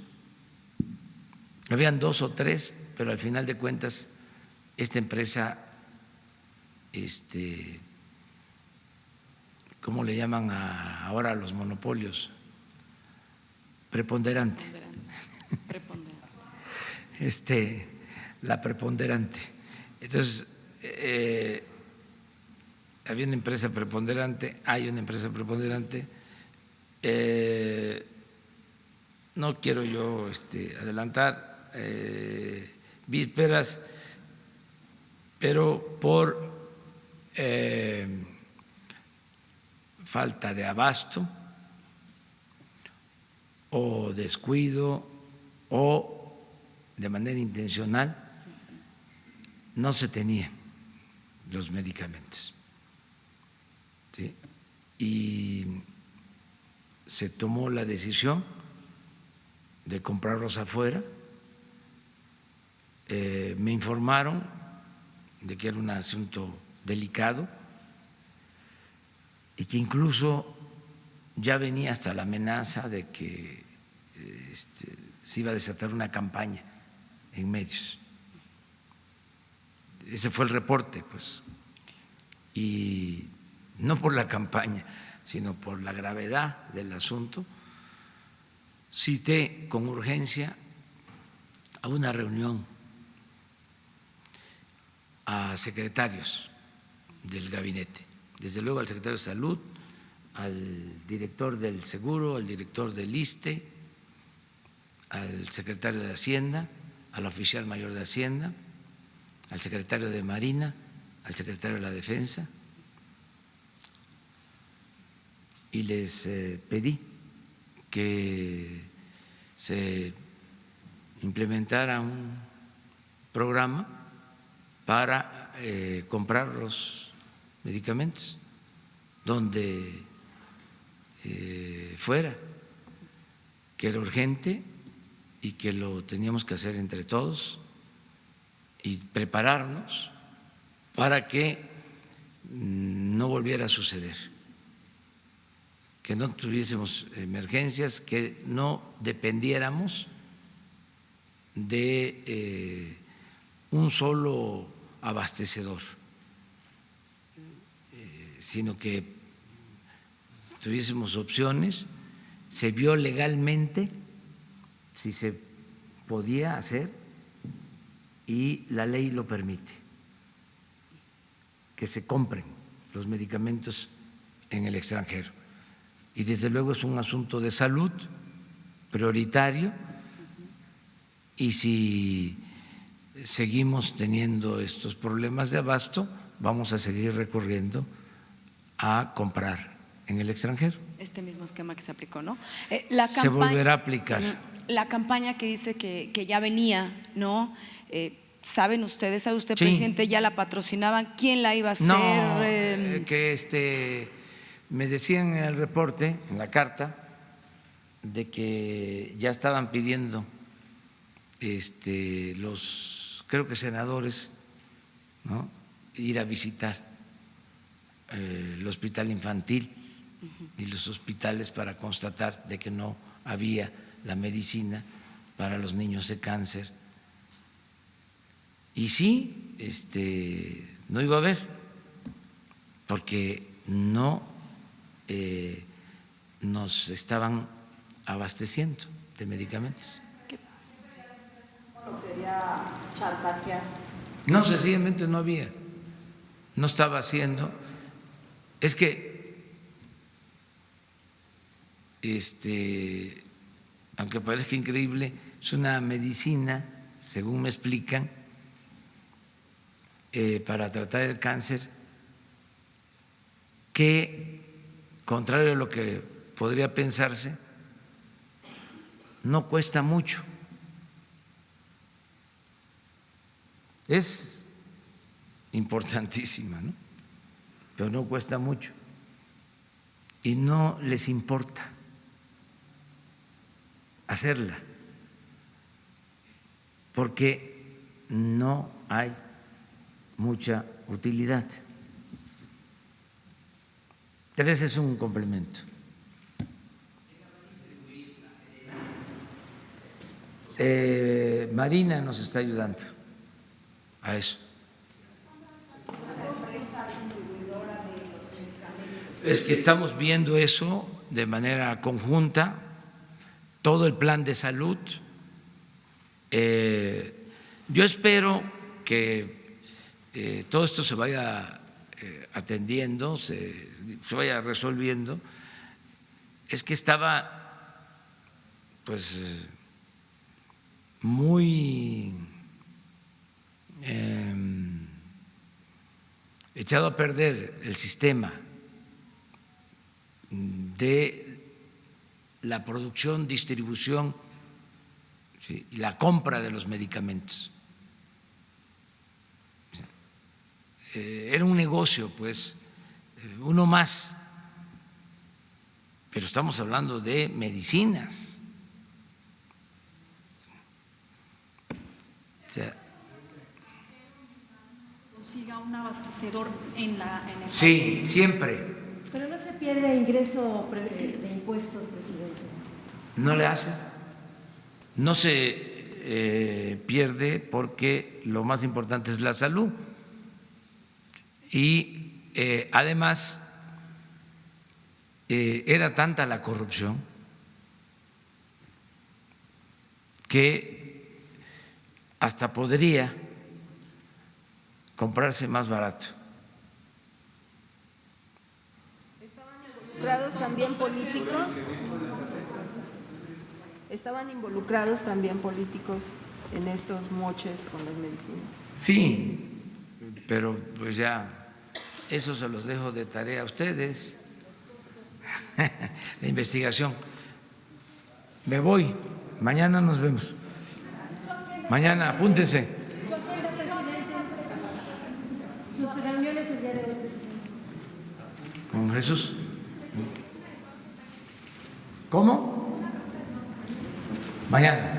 [SPEAKER 1] Habían 2 o 3, pero al final de cuentas esta empresa, ¿cómo le llaman ahora a los monopolios? Preponderante. La preponderante. Entonces, había una empresa preponderante, hay una empresa preponderante. No quiero yo adelantar vísperas, pero por falta de abasto o descuido o de manera intencional no se tenían los medicamentos, ¿sí? Y se tomó la decisión de comprarlos afuera. Me informaron de que era un asunto delicado y que incluso ya venía hasta la amenaza de que se iba a desatar una campaña en medios. Ese fue el reporte, pues. Y no por la campaña, sino por la gravedad del asunto, cité con urgencia a una reunión a secretarios del gabinete, desde luego al secretario de Salud, al director del Seguro, al director del ISSSTE, al secretario de Hacienda, al oficial mayor de Hacienda, al secretario de Marina, al secretario de la Defensa, y les pedí que se implementara un programa para comprar los medicamentos donde fuera, que era urgente y que lo teníamos que hacer entre todos y prepararnos para que no volviera a suceder, que no tuviésemos emergencias, que no dependiéramos de un solo abastecedor, sino que tuviésemos opciones. Se vio legalmente si se podía hacer y la ley lo permite, que se compren los medicamentos en el extranjero. Y desde luego es un asunto de salud prioritario, y si seguimos teniendo estos problemas de abasto, vamos a seguir recurriendo a comprar en el extranjero.
[SPEAKER 11] Este mismo esquema que se aplicó, ¿no?
[SPEAKER 1] Se volverá a aplicar.
[SPEAKER 11] La campaña que dice que ya venía, ¿no? ¿Sabe usted,
[SPEAKER 1] sí,
[SPEAKER 11] presidente, ya la patrocinaban? ¿Quién la iba a hacer?
[SPEAKER 1] No, que me decían en el reporte, en la carta, de que ya estaban pidiendo los, creo que senadores, ¿no?, ir a visitar el hospital infantil y los hospitales para constatar de que no había la medicina para los niños de cáncer. Y sí, no iba a haber, porque no nos estaban abasteciendo de medicamentos. No, sencillamente no había, no estaba haciendo. Es que, aunque parezca increíble, es una medicina, según me explican, para tratar el cáncer, que, contrario a lo que podría pensarse, no cuesta mucho. Es importantísima, ¿no? Pero no cuesta mucho y no les importa hacerla porque no hay mucha utilidad. Pero ese es un complemento. Marina nos está ayudando a eso. Es que estamos viendo eso de manera conjunta, todo el plan de salud. Yo espero que todo esto se vaya atendiendo, se vaya resolviendo. Es que estaba pues muy echado a perder el sistema de la producción, distribución, ¿sí?, y la compra de los medicamentos. Era un negocio, pues, uno más, pero estamos hablando de medicinas. O sea,
[SPEAKER 7] consiga un abastecedor en el
[SPEAKER 1] sí, siempre.
[SPEAKER 7] Pero no se pierde ingreso de impuestos, presidente.
[SPEAKER 1] No le hace, no se pierde porque lo más importante es la salud y además era tanta la corrupción que hasta podría comprarse más barato.
[SPEAKER 8] También políticos, estaban involucrados también políticos en estos moches con las medicinas.
[SPEAKER 1] Sí, pero pues ya eso se los dejo de tarea a ustedes, de investigación. Me voy, mañana nos vemos. Mañana, apúntense.
[SPEAKER 7] Sus reuniones el día de hoy, presidente.
[SPEAKER 1] Con Jesús. ¿Cómo? Mañana.